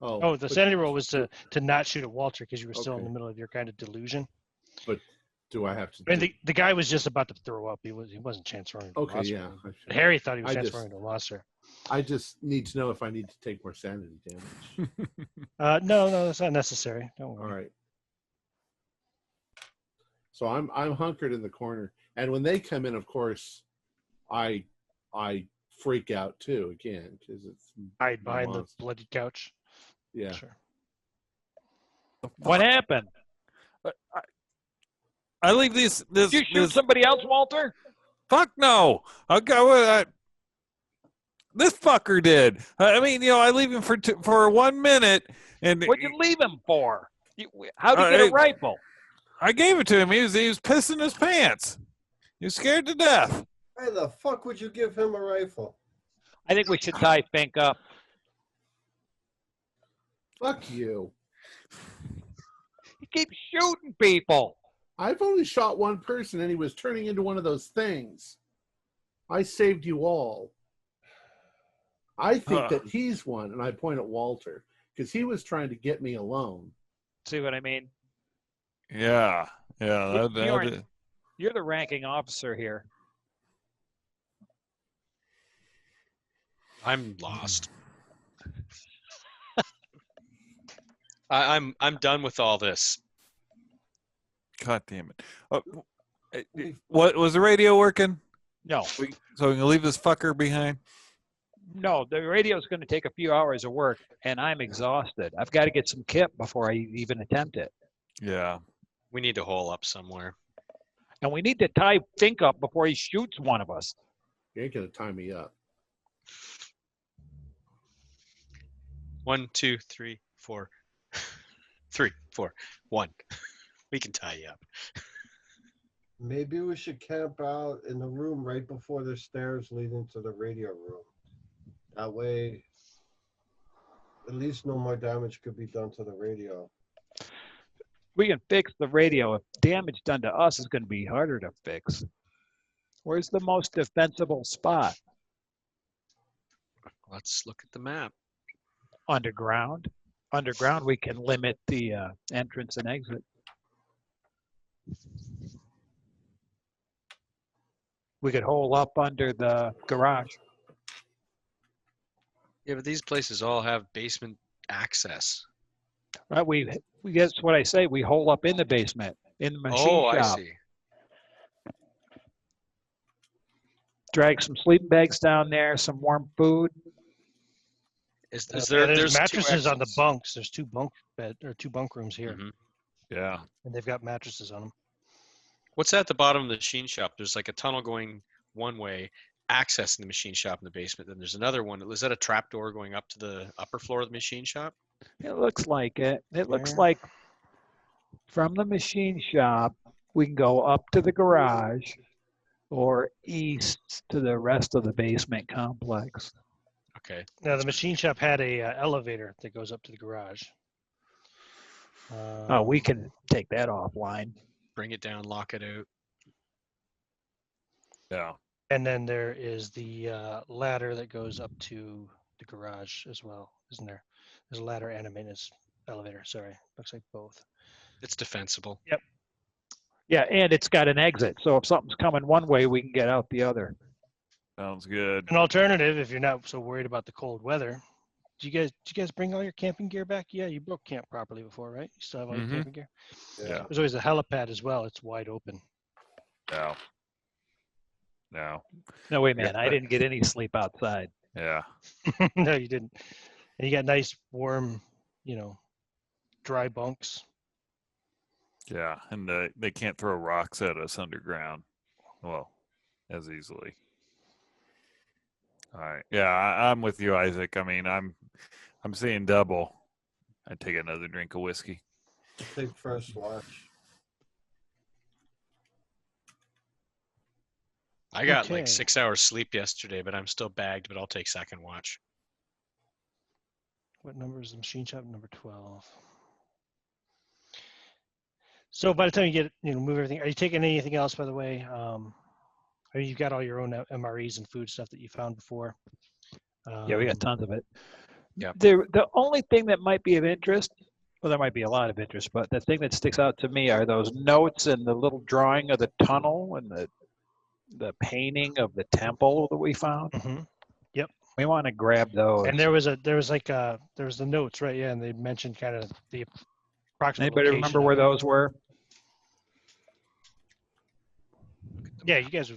Oh, The sanity roll was to not shoot at Walter because you were still in Okay. the middle of your kind of delusion. do I have to? I mean, the guy was just about to throw up. He wasn't transferring into a Okay, monster. yeah. But Harry thought he was I transferring just- into a monster. I just need to know if I need to take more sanity damage. No, that's not necessary. Don't All worry. right. So I'm hunkered in the corner, and when they come in, of course, I freak out too again because it's Hide my behind the monster. bloody couch. Yeah. Sure. What happened? I leave this. Did you shoot somebody else, Walter? Fuck no. This fucker did. I mean, I leave him for 1 minute, and What'd you leave him for? How'd he get a rifle? I gave it to him. He was pissing his pants. He was scared to death. Why the fuck would you give him a rifle? I think we should tie Fink up. Fuck you. He keeps shooting people. I've only shot one person, and he was turning into one of those things. I saved you all. I think that he's one, and I point at Walter because he was trying to get me alone. See what I mean? Yeah. You're the ranking officer here. I'm lost. I'm done with all this. God damn it. What was the radio working? No, So we can leave this fucker behind? no, the radio's going to take a few hours of work, and I'm exhausted. I've got to get some kip before I even attempt it. Yeah. We need to hole up somewhere. And we need to tie Fink up before he shoots one of us. You ain't gonna tie me up. 1, 2, 3, 4. 3, 4, 1. We can tie you up. Maybe we should camp out in the room right before the stairs leading to the radio room. That way, at least no more damage could be done to the radio. We can fix the radio. If damage done to us is going to be harder to fix. Where's the most defensible spot? Let's look at the map. Underground. Underground, we can limit the entrance and exit. We could hole up under the garage. Yeah, but these places all have basement access. Right, we that's what I say. We hole up in the basement, in the machine Oh, I shop. see. Drag some sleeping bags down there, some warm food. Is Yeah, there? there's There's two mattresses on the exits. bunks. There's two bunk rooms here, Mhm. Yeah. and they've got mattresses on them. What's at the bottom of the machine shop? There's like a tunnel going one way, accessing the machine shop in the basement. Then there's another one. Is that a trap door going up to the upper floor of the machine shop? It looks like it. It looks There. like from the machine shop, we can go up to the garage or east to the rest of the basement complex. Okay. Now the machine shop had a elevator that goes up to the garage. Oh, we can take that offline. Bring it down, lock it out. Yeah. And then there is the ladder that goes up to the garage as well, isn't there? There's a ladder and a maintenance elevator. Sorry, looks like both. It's defensible. Yeah, and it's got an exit. So if something's coming one way, we can get out the other. Sounds good. An alternative, if you're not so worried about the cold weather, did you guys bring all your camping gear back? Yeah, you broke camp properly before, right? You still have all your Mhm. camping gear? Yeah. There's always a helipad as well. It's wide open. No. No. No, wait, man. I didn't get any sleep outside. Yeah. No, you didn't. And you got nice, warm, dry bunks. Yeah. And they can't throw rocks at us underground. Well, as easily. All right. Yeah, I'm with you, Isaac. I mean, I'm seeing double. I'd take another drink of whiskey. Take first watch. I got Okay. like 6 hours sleep yesterday, but I'm still bagged. But I'll take second watch. What number is the machine shop? Number 12. So by the time you get, move everything, are you taking anything else, by the way? I mean, you've got all your own MREs and food stuff that you found before. Yeah, we got tons of it. Yeah. The only thing that might be of interest, well, there might be a lot of interest, but the thing that sticks out to me are those notes and the little drawing of the tunnel and the painting of the temple that we found. Mm-hmm. We want to grab those. And there was the notes, right? Yeah, and they mentioned kind of the approximate Anybody location remember of where it. those were? Yeah, you guys.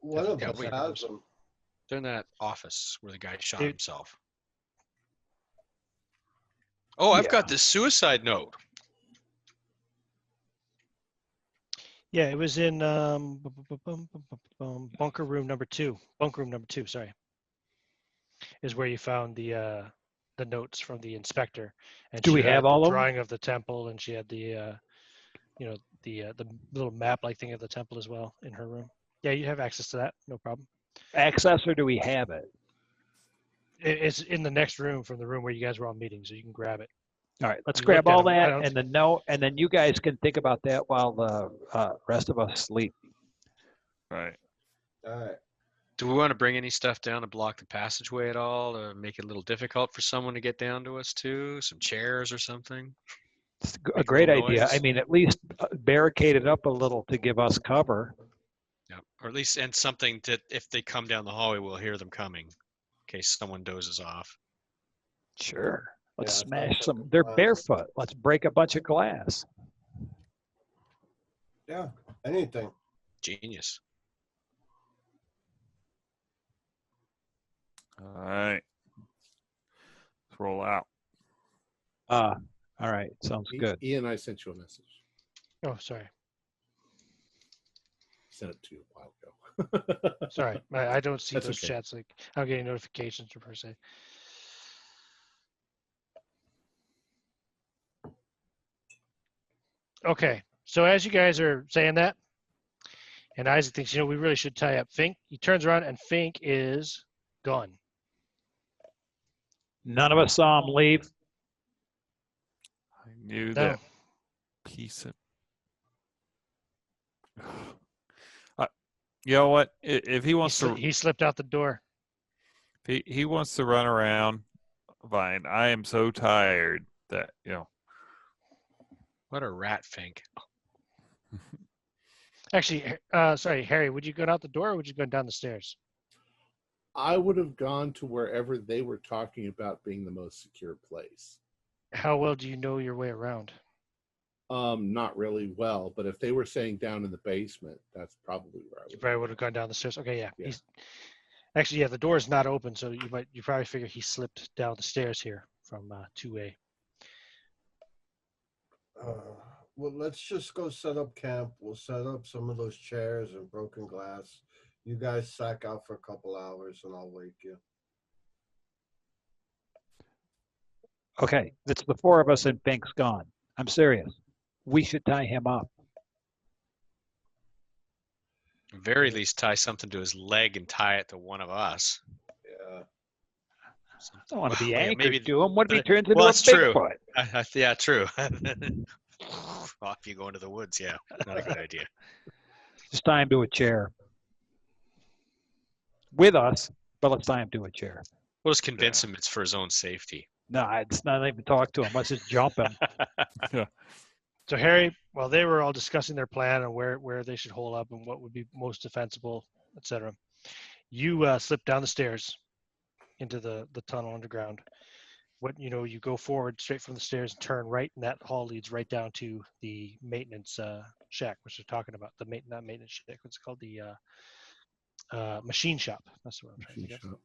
One of Yeah, us wait. has them. They're in that office where the guy shot Dude. himself. Oh, I've Yeah. got this suicide note. Yeah, it was in bunker room number 2. Bunk room number 2. Sorry, is where you found the notes from the inspector. And Do she we had have the all of them? drawing of the temple, and she had the the little map-like thing of the temple as well in her room. Yeah, you have access to that, no problem. Access, or do we have it? It's in the next room from the room where you guys were all meeting, so you can grab it. All right, let's You grab looked at all them. I that don't- and the note, and then you guys can think about that while the rest of us sleep. Right. All right. Do we want to bring any stuff down to block the passageway at all, to make it a little difficult for someone to get down to us too? Some chairs or something? It's a Make a great little idea. noise. I mean, at least barricade it up a little to give us cover. Yeah, or at least and something that if they come down the hallway, we'll hear them coming, in case someone dozes off. Sure. Let's Yeah, smash sounds like some. a They're plan. barefoot. Let's break a bunch of glass. Yeah. Anything. Genius. All right. Let's roll out. All right. Sounds good. Ian, I sent you a message. Oh, sorry. Sent it to you a while ago. Sorry, I don't see That's those okay. chats. Like I'm getting notifications per se. Okay, so as you guys are saying that, and Isaac thinks, we really should tie up Fink. He turns around and Fink is gone. None of us saw him leave. I knew No. that piece of. You know what? If he wants to, He slipped out the door. if he wants to run around. Fine. I am so tired that What a rat fink. Actually, sorry, Harry, would you go out the door or would you go down the stairs? I would have gone to wherever they were talking about being the most secure place. How well do you know your way around? Not really well, but if they were saying down in the basement, that's probably where I You would. probably would have gone down the stairs. Okay, yeah. Yeah. He's actually, yeah, the door is not open, so you probably figure he slipped down the stairs here from 2A. Well, let's just go set up camp. We'll set up some of those chairs and broken glass. You guys sack out for a couple hours, and I'll wake you. Okay, it's the four of us and Pink's gone. I'm serious. We should tie him up. Very least tie something to his leg and tie it to one of us. Yeah. I don't want to be Well, yeah, anchored maybe- to him. What if he turns into well, a that's true. Bigfoot? Yeah, true. Off you go into the woods. Yeah, not a good idea. Just tie him to a chair. With us, but let's tie him to a chair. We'll just convince him it's for his own safety. No, it's not even talk to him. Let's just jump him. So Harry, while they were all discussing their plan and where they should hole up and what would be most defensible, etc., you slip down the stairs into the tunnel underground. You go forward straight from the stairs and turn right, and that hall leads right down to the maintenance shack, which they're talking about. Not maintenance shack. What's it called? The machine shop. That's what I'm trying to think of.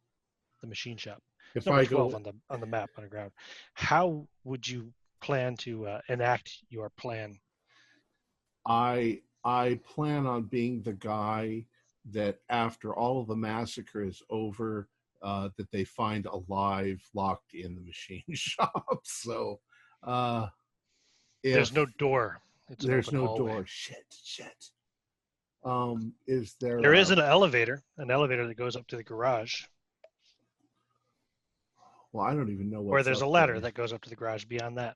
The machine shop. If Number I 12 go, on the map underground. How would you plan to enact your plan? I plan on being the guy that after all of the massacre is over, that they find alive, locked in the machine shop. So, There's no door. It's an there's open no hallway. door. Shit. Is there? There is an elevator that goes up to the garage, Well, I don't even know what. or there's a ladder that goes up to the garage beyond that.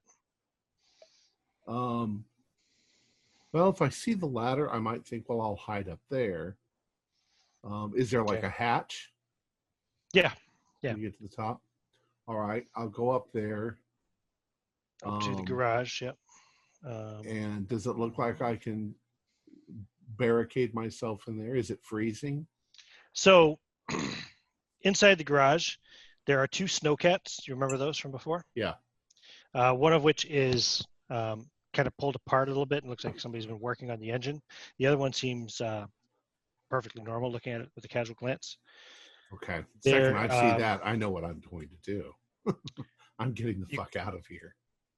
Well, if I see the ladder, I might think, well, I'll hide up there. Is there like Okay. a hatch? Yeah. When you get to the top. All right, I'll go up there. Up to the garage, yep. And does it look like I can barricade myself in there? Is it freezing? So inside the garage, there are two snowcats. You remember those from before? Yeah. One of which is kind of pulled apart a little bit and looks like somebody's been working on the engine. The other one seems perfectly normal, looking at it with a casual glance. Okay. The second I see There, that, I know what I'm going to do. I'm getting the fuck out of here.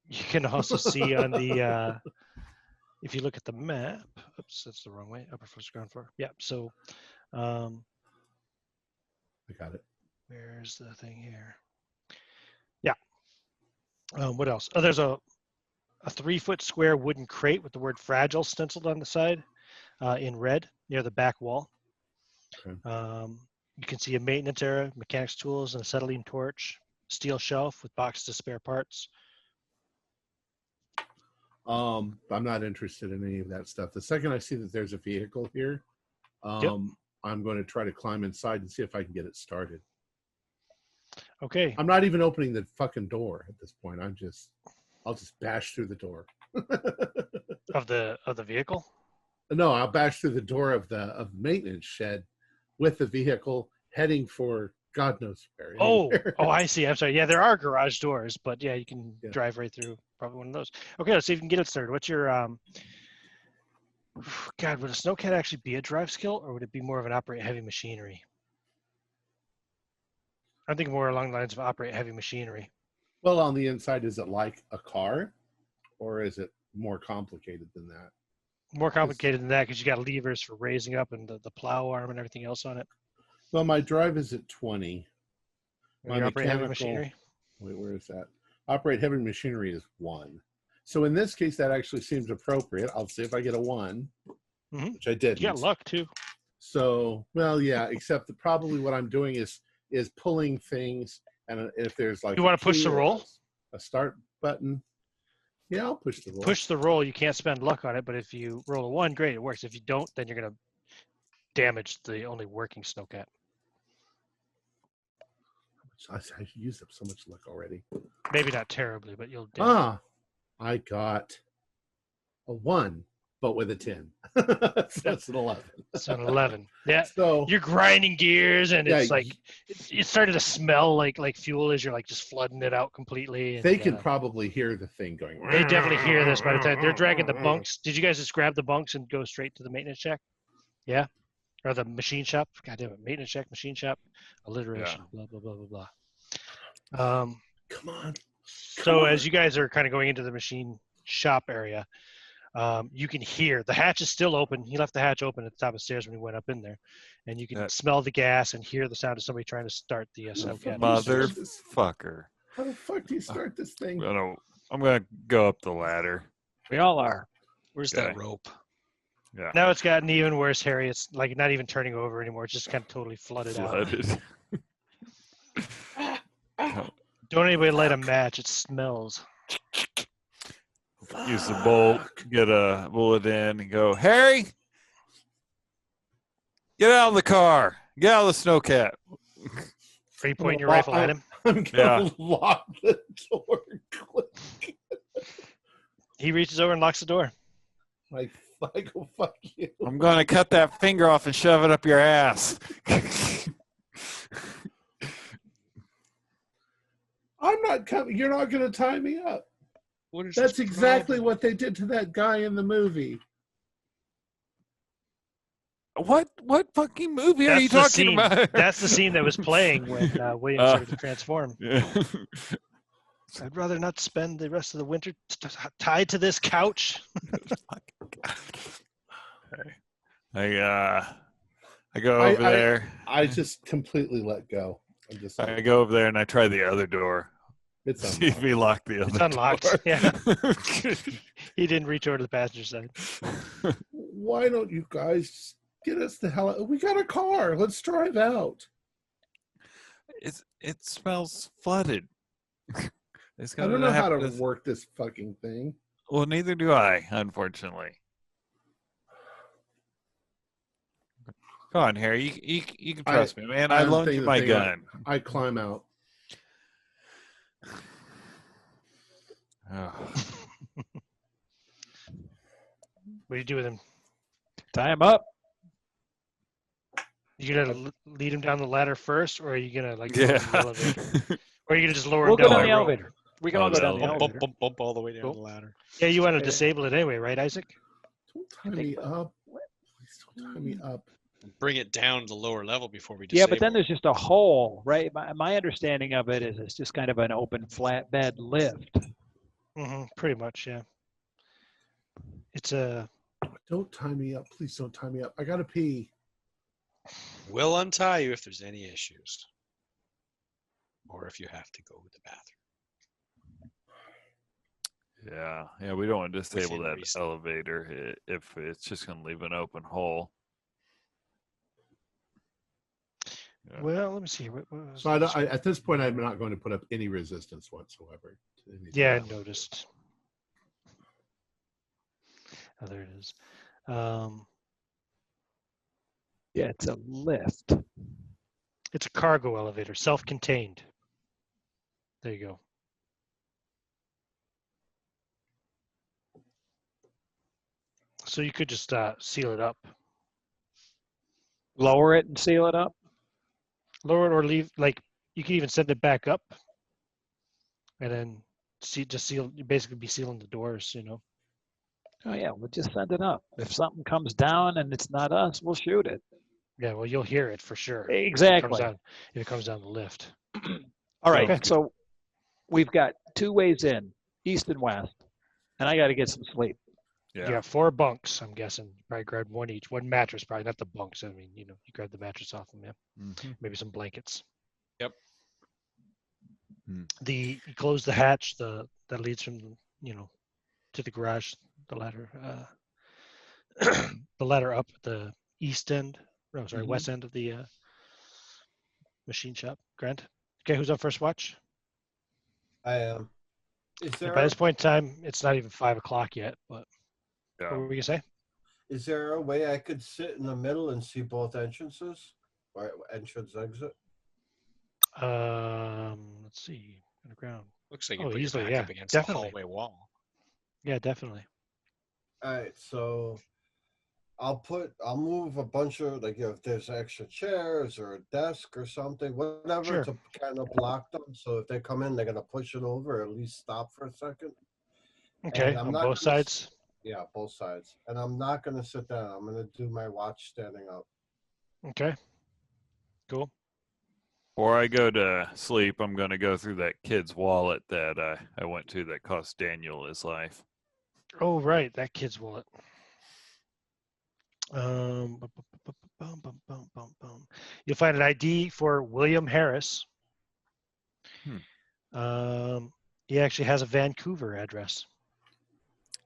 You can also see on the, if you look at the map, oops, that's the wrong way, upper first ground floor. Yeah, so I got it. where's the thing here? Yeah. What else? Oh, there's a 3-foot square wooden crate with the word fragile stenciled on the side in red near the back wall. Okay. You can see a maintenance area, mechanics tools, and a acetylene torch, steel shelf with boxes of spare parts. I'm not interested in any of that stuff. The second I see that there's a vehicle here, I'm going to try to climb inside and see if I can get it started. Okay. I'm not even opening the fucking door at this point. I'll just bash through the door. Of the vehicle? No, I'll bash through the door of the maintenance shed with the vehicle heading for God knows where. Oh, anywhere. I see. I'm sorry. Yeah, there are garage doors, but yeah, you can Yeah. drive right through probably one of those. Okay, let's see if we can get it started. What's your God, would a snowcat actually be a drive skill, or would it be more of an operate heavy machinery? I'm thinking more along the lines of operate heavy machinery. Well, on the inside, is it like a car, or is it more complicated than that? More complicated than that because you got levers for raising up and the plow arm and everything else on it. Well, my drive is at 20. When you operate heavy machinery. Wait, where is that? Operate heavy machinery is 1. So in this case, that actually seems appropriate. I'll see if I get a 1, which I didn't. You got luck too. So, well, yeah, except that probably what I'm doing is pulling things, and if there's like You want to push the roll? a start button. Yeah, I'll push the roll. Push the roll. You can't spend luck on it, but if you roll a 1, great, it works. If you don't, then you're gonna damage the only working snowcat. I used up so much luck already. Maybe not terribly, but you'll. I got a 1. but with a 10. So it's an 11. So an 11. Yeah. So You're grinding gears, and Yeah, it's like it started to smell like fuel as you're like just flooding it out completely. And, they can probably hear the thing going. they definitely hear this by the time they're dragging the bunks. Did you guys just grab the bunks and go straight to the maintenance shack? Yeah, or the machine shop? God damn it, maintenance shack, machine shop, alliteration. Blah blah blah blah blah. Come on. So as you guys are kind of going into the machine shop area, you can hear the hatch is still open. He left the hatch open at the top of the stairs when he went up in there, and you can smell the gas and hear the sound of somebody trying to start the Hellcat. Motherfucker. How the fuck do you start this thing? I'm gonna go up the ladder. We all are. Where's that rope? Yeah. Now it's gotten even worse, Harry. It's like not even turning over anymore. It's just kind of totally flooded out. Don't anybody light a match. It smells. Use the bolt, get a bullet in, and go, Harry, get out of the car. Get out of the snowcat. Are you pointing your rifle at him? I'm going to lock the door quick. He reaches over and locks the door. Like, go fuck you. I'm going to cut that finger off and shove it up your ass. I'm not coming. You're not going to tie me up. That's exactly what they did to that guy in the movie. What fucking movie are you talking about? That's the scene that was playing when William started to transform. Yeah. I'd rather not spend the rest of the winter tied to this couch. I go over there. I just completely let go. I go over there and I try the other door. It's see if he locked the other It's unlocked. door. Yeah. He didn't reach over to the passenger side. Why don't you guys get us the hell out? We got a car. Let's drive out. It smells flooded. I don't know how to work this fucking thing. Well, neither do I, unfortunately. Come on, Harry. You can trust me, man. I loaned you my gun. I climb out. Oh. What do you do with him? Tie him up. You gonna lead him down the ladder first, or are you gonna like go Yeah. down the elevator? Or are you gonna just lower We'll him go down down the rope? elevator. We can all go down the elevator. Bump all the way down the ladder. Yeah, you want to disable it anyway, right, Isaac? Don't tie me up. Please don't tie me up. Bring it down to the lower level before we Yeah, disable. but then there's just a hole, right? My understanding of it is it's just kind of an open flatbed lift. Mm-hmm, pretty much, yeah. It's a. Don't tie me up. Please don't tie me up. I gotta pee. We'll untie you if there's any issues. Or if you have to go to the bathroom. Yeah, we don't want to disable Within that reason. elevator if it's just going to leave an open hole. Yeah. Well, let me see. What was So at this point, I'm not going to put up any resistance whatsoever. To anything Yeah, else. I noticed. Oh, there it is. Yeah, it's a lift. It's a cargo elevator, self-contained. There you go. So you could just seal it up. Lower it and seal it up. Lower it or leave, like, you can even send it back up. And then just seal, you basically be sealing the doors, you know. Oh yeah, we'll just send it up. If something comes down and it's not us, we'll shoot it. Yeah, well, you'll hear it for sure. Exactly. If it comes down the lift. All right, Okay. so we've got two ways in, east and west, and I got to get some sleep. You have 4 bunks, I'm guessing. You probably grabbed one each. One mattress, probably not the bunks. I mean, you know, you grab the mattress off them, yeah. Mhm. Maybe some blankets. Yep. You close the hatch that leads from, you know, to the garage, the ladder. The ladder up at the east end. No, sorry, west end of the machine shop. Grant. Okay, who's on first watch? I am. Is there By this point in time, it's not even 5 o'clock yet. But Yeah. what were we gonna say? is there a way I could sit in the middle and see both entrances, or entrance exit? Let's see. Underground. Looks like you Oh, put your easily, back yeah, up against definitely. the hallway wall. Yeah, definitely. All right, so I'll move a bunch of, like, if there's extra chairs or a desk or something, whatever, Sure. to kind of block them. So if they come in, they're gonna push it over, or at least stop for a second. Okay, And I'm on not both gonna sides. Yeah, both sides. And I'm not gonna sit down. I'm gonna do my watch standing up. Okay, cool. Before I go to sleep, I'm going to go through that kid's wallet that I went to that cost Daniel his life. Oh, right, that kid's wallet. You'll find an ID for William Harris. He actually has a Vancouver address.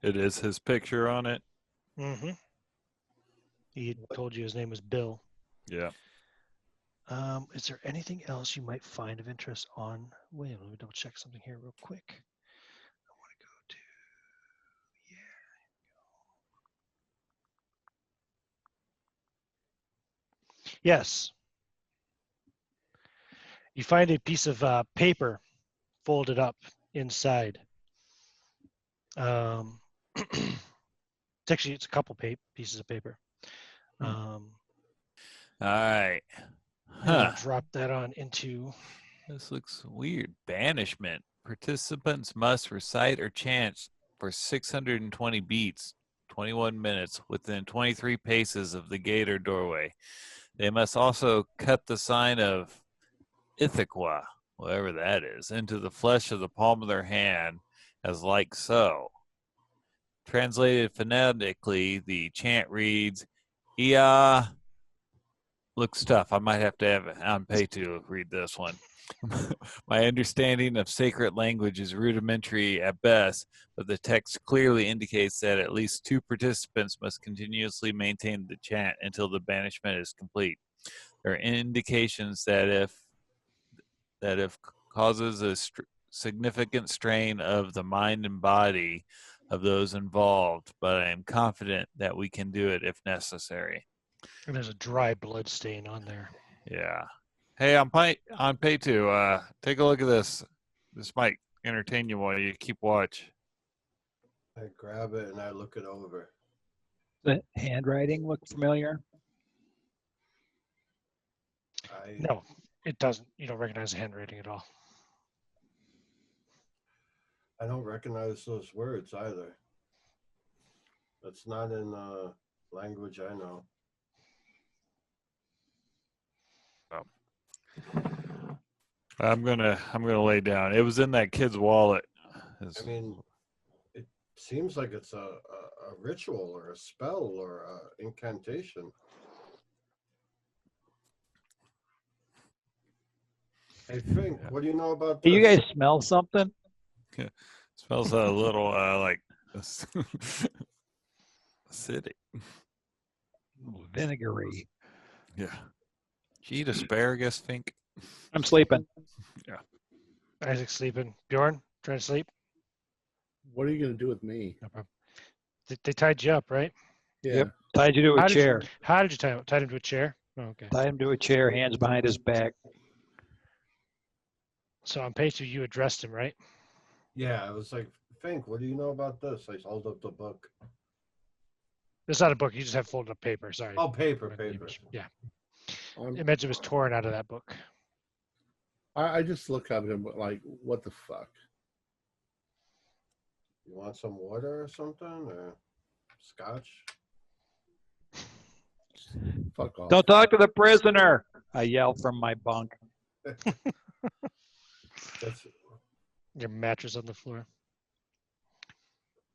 It is his picture on it. Mm-hmm. He told you his name was Bill. Yeah. Is there anything else you might find of interest on William? Let me double check something here real quick. I want to go to, yes. You find a piece of paper folded up inside. It's a couple pieces of paper. All right. I'll drop that on into. This looks weird. Banishment. Participants must recite or chant for 620 beats, 21 minutes, within 23 paces of the gate or doorway. They must also cut the sign of Ithaca, whatever that is, into the flesh of the palm of their hand, as like so. Translated phonetically, the chant reads, Ia. Looks tough. I might have to have it on pay to read this one. My understanding of sacred language is rudimentary at best, but the text clearly indicates that at least 2 participants must continuously maintain the chant until the banishment is complete. There are indications that if causes a significant strain of the mind and body of those involved, but I am confident that we can do it if necessary. And there's a dry blood stain on there. Yeah. Hey, on pay to take a look at this. This might entertain you while you keep watch. I grab it and I look it over. The handwriting look familiar? No, it doesn't. You don't recognize the handwriting at all. I don't recognize those words either. That's not in language I know. I'm gonna lay down. It was in that kid's wallet. I mean, it seems like it's a ritual or a spell or an incantation. Hey, Fink, what do you know about this? Do you guys smell something? Smells a little like acidic. Vinegary. Yeah. Did you eat asparagus, Fink? I'm sleeping. Yeah. Isaac's sleeping. Bjorn, trying to sleep? What are you going to do with me? No problem. They tied you up, right? Yeah. Yep. Tied you to a chair. How did you tie him? Tied him to a chair? Oh, okay. Tied him to a chair, hands behind his back. So on page 2, you addressed him, right? Yeah, I was like, Fink, what do you know about this? I hold up the book. It's not a book. You just have folded up paper. Sorry. Oh, paper. Yeah. Image was torn out of that book. I just look at him like, what the fuck? You want some water or something? Or scotch? Fuck off. Don't talk to the prisoner, I yell from my bunk. Your mattress on the floor.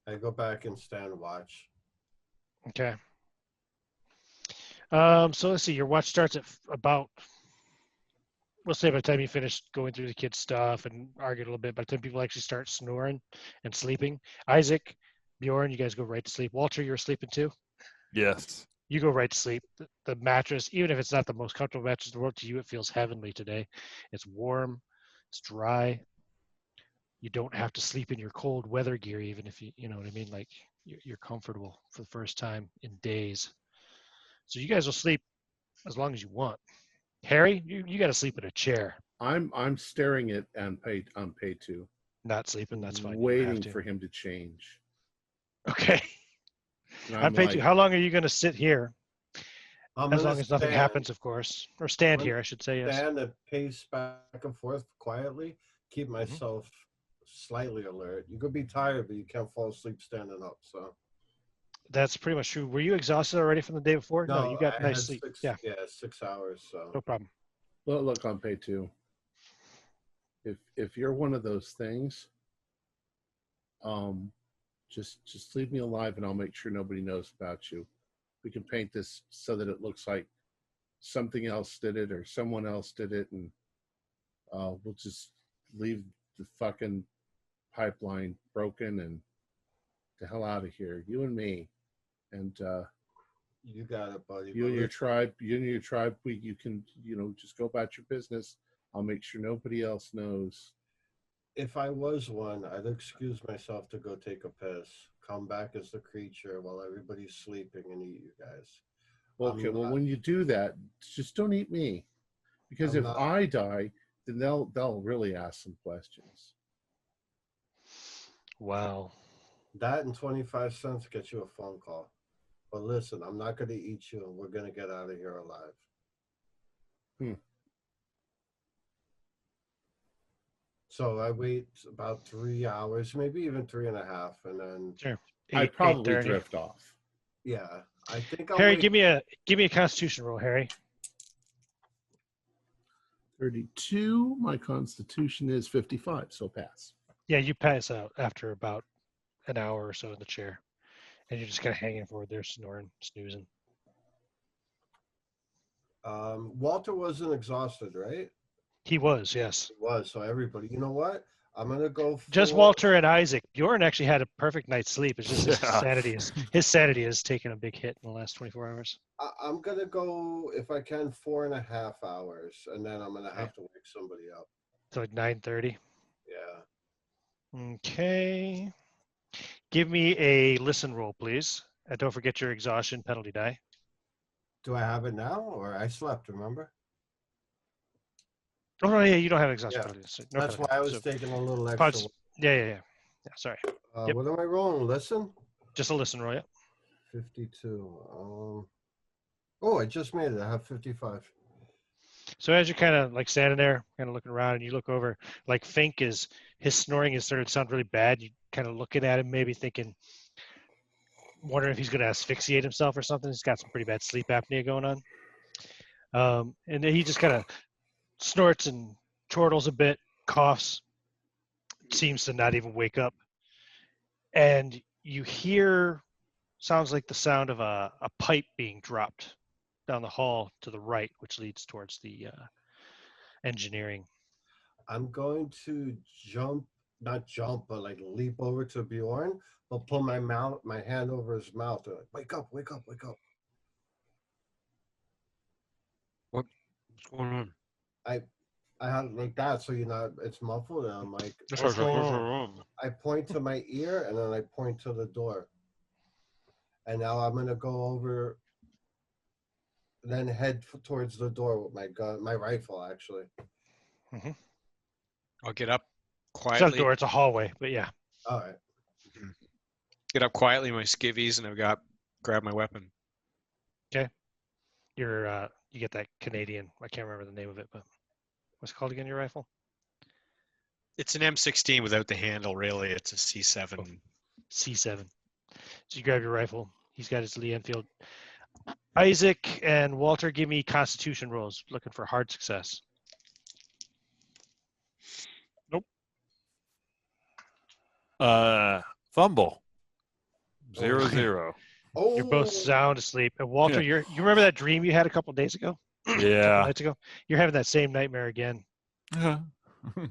I go back and stand watch. Okay. So let's see. Your watch starts at about, we'll say by the time you finish going through the kids' stuff and argue a little bit, by the time people actually start snoring and sleeping, Isaac, Bjorn, you guys go right to sleep. Walter, you're sleeping too? Yes. You go right to sleep. The mattress, even if it's not the most comfortable mattress in the world, to you it feels heavenly today. It's warm. It's dry. You don't have to sleep in your cold weather gear, even if you know what I mean? Like you're comfortable for the first time in days. So you guys will sleep as long as you want. Harry, you got to sleep in a chair. I'm staring at on pay 2. Not sleeping, that's fine. Waiting for him to change. Okay. And On I'm page like, 2, how long are you going to sit here? I'm As gonna long as nothing stand. happens, of course. Or stand I'm here, I should say, yes. Stand and pace back and forth quietly. Keep Mm-hmm. myself slightly alert. You could be tired, but you can't fall asleep standing up. So That's pretty much true. Were you exhausted already from the day before? No, you got I nice had sleep. 6. Yeah, Yeah, 6 hours. So no problem. look on page 2. If you're one of those things, just leave me alive and I'll make sure nobody knows about you. We can paint this so that it looks like something else did it or someone else did it, and we'll just leave the fucking pipeline broken and the hell out of here, you and me, and you got it, buddy. you and your tribe. You can just go about your business. I'll make sure nobody else knows. If I was one, I'd excuse myself to go take a piss, come back as the creature while everybody's sleeping, and eat you guys. Okay, I'm well, not- when you do that, just don't eat me, because I'm if not- I die, then they'll really ask some questions. Wow. That and 25 cents get you a phone call. But listen, I'm not going to eat you, and we're going to get out of here alive. So I wait about 3 hours, maybe even 3.5, and then Sure. I'd probably 8:30. drift off. yeah, I think I'll Harry, wait. give me a Constitution roll, Harry. 32. My constitution is 55, so pass. Yeah, you pass out after about an hour or so in the chair, and you're just kind of hanging forward there, snoring, snoozing. Walter wasn't exhausted, right? He was, yes. He was. So everybody, you know what? I'm gonna go for Just Walter and Isaac. Bjorn actually had a perfect night's sleep. It's just Yeah. his sanity has taken a big hit in the last 24 hours. I'm gonna go, if I can, 4.5 hours, and then I'm gonna have to wake somebody up. So like 9:30. Yeah. Okay. Give me a listen roll, please. And don't forget your exhaustion penalty die. Do I have it now, or I slept? Remember? Oh no, yeah, you don't have exhaustion Yeah. penalty. So no That's why penalty. I was So taking a little extra. pods- yeah. Sorry. Yep. What am I rolling? Listen. Just a listen roll, yeah. 52. Oh, I just made it. I have 55. So as you're kind of like standing there, kind of looking around, and you look over, like Fink his snoring is starting to sound really bad. You kind of looking at him, maybe thinking, wondering if he's going to asphyxiate himself or something. He's got some pretty bad sleep apnea going on. And then he just kind of snorts and chortles a bit, coughs, seems to not even wake up. And you hear, sounds like the sound of a pipe being dropped down the hall to the right, which leads towards the engineering. I'm going to not jump, but like leap over to Bjorn, but pull my hand over his mouth. And like, wake up, wake up, wake up. What's going on? I had like that, so it's muffled, and I'm like, What's "What's going on?" wrong? I point to my ear, and then I point to the door. And now I'm gonna go over, then head towards the door with my gun, my rifle, actually. I'll get up It's not a quietly. door, it's a hallway, but yeah. All right. Get up quietly in my skivvies, and grab my weapon. You get that Canadian, I can't remember the name of it, but what's it called again, your rifle? It's an M16 without the handle, really. It's a C7. C7. So you grab your rifle. He's got his Lee Enfield. Isaac and Walter, give me Constitution rolls. Looking for hard success. Fumble. Oh, 0-0. Oh, You're both sound asleep. And Walter, you remember that dream you had a couple days ago? A couple Yeah. nights ago? You're having that same nightmare again. Uh-huh.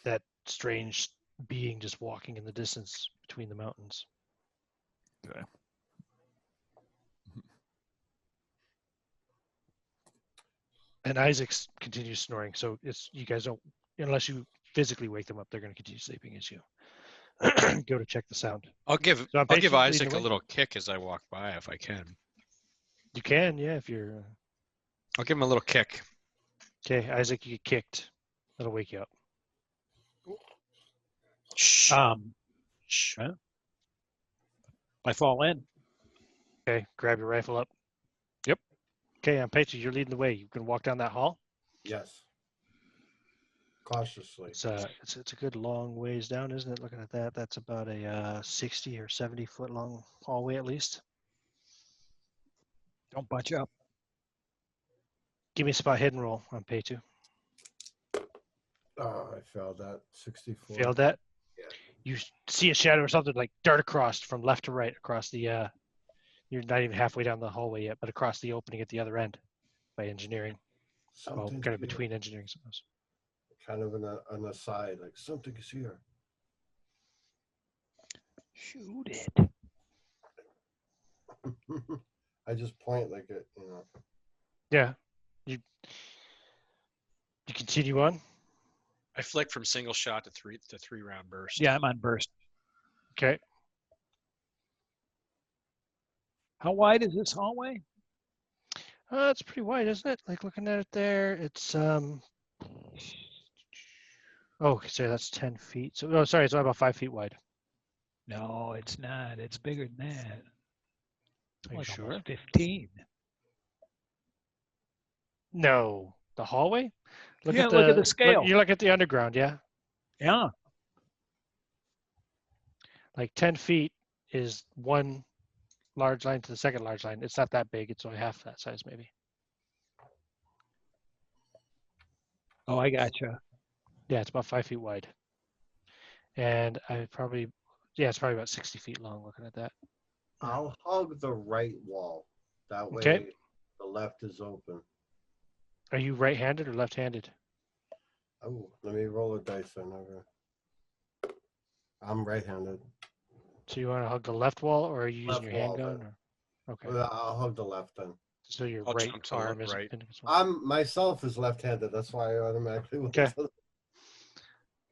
That strange being just walking in the distance between the mountains. Okay. And Isaac continues snoring. So you guys don't, unless you physically wake them up, they're going to continue sleeping as you go to check the sound. I'll give So I'm I'll give patient, leading Isaac the a way. little kick as I walk by if I can. You can, yeah, if you're I'll give him a little kick. okay. Isaac, you get kicked. That'll wake you up. Shh. Um, Shh. I fall in. Okay, grab your rifle up. Yep. Okay, I'm Peter. You're leading the way. You can walk down that hall. Yes. Cautiously. It's a good long ways down, isn't it? Looking at that, that's about a 60 or 70 foot long hallway at least. Don't bunch up. Give me a spot hidden roll on pay 2. Oh, I failed that. 64. Failed that. Yeah. You see a shadow or something like dart across from left to right across the. You're not even halfway down the hallway yet, but across the opening at the other end by engineering. Well, Something's kind of here. between engineering, I suppose. Kind of an aside, like something is here. Shoot it. I just point like it, you know. Yeah. You continue on. I flick from single shot to three round burst. Yeah, I'm on burst. Okay. How wide is this hallway? It's pretty wide, isn't it? Like looking at it there, it's Oh, sorry, that's 10 feet. So, oh, sorry, it's only about 5 feet wide. No, it's not. It's bigger than that. Are you Like sure? almost 15. No, the hallway. Look at the scale. You look at the underground, yeah. Yeah. Like 10 feet is one large line to the second large line. It's not that big. It's only half that size, maybe. Oh, I gotcha. Yeah, it's about 5 feet wide. And it's probably about 60 feet long looking at that. I'll hug the right wall. That way Okay. the left is open. Are you right-handed or left-handed? Oh, let me roll a dice then. Okay. I'm right-handed. So you want to hug the left wall, or are you using Left your wall, handgun? then. Or... Okay. Well, I'll hug the left then. So your I'll right jump to arm the is right. I'm myself is left-handed. That's why I automatically went Okay. to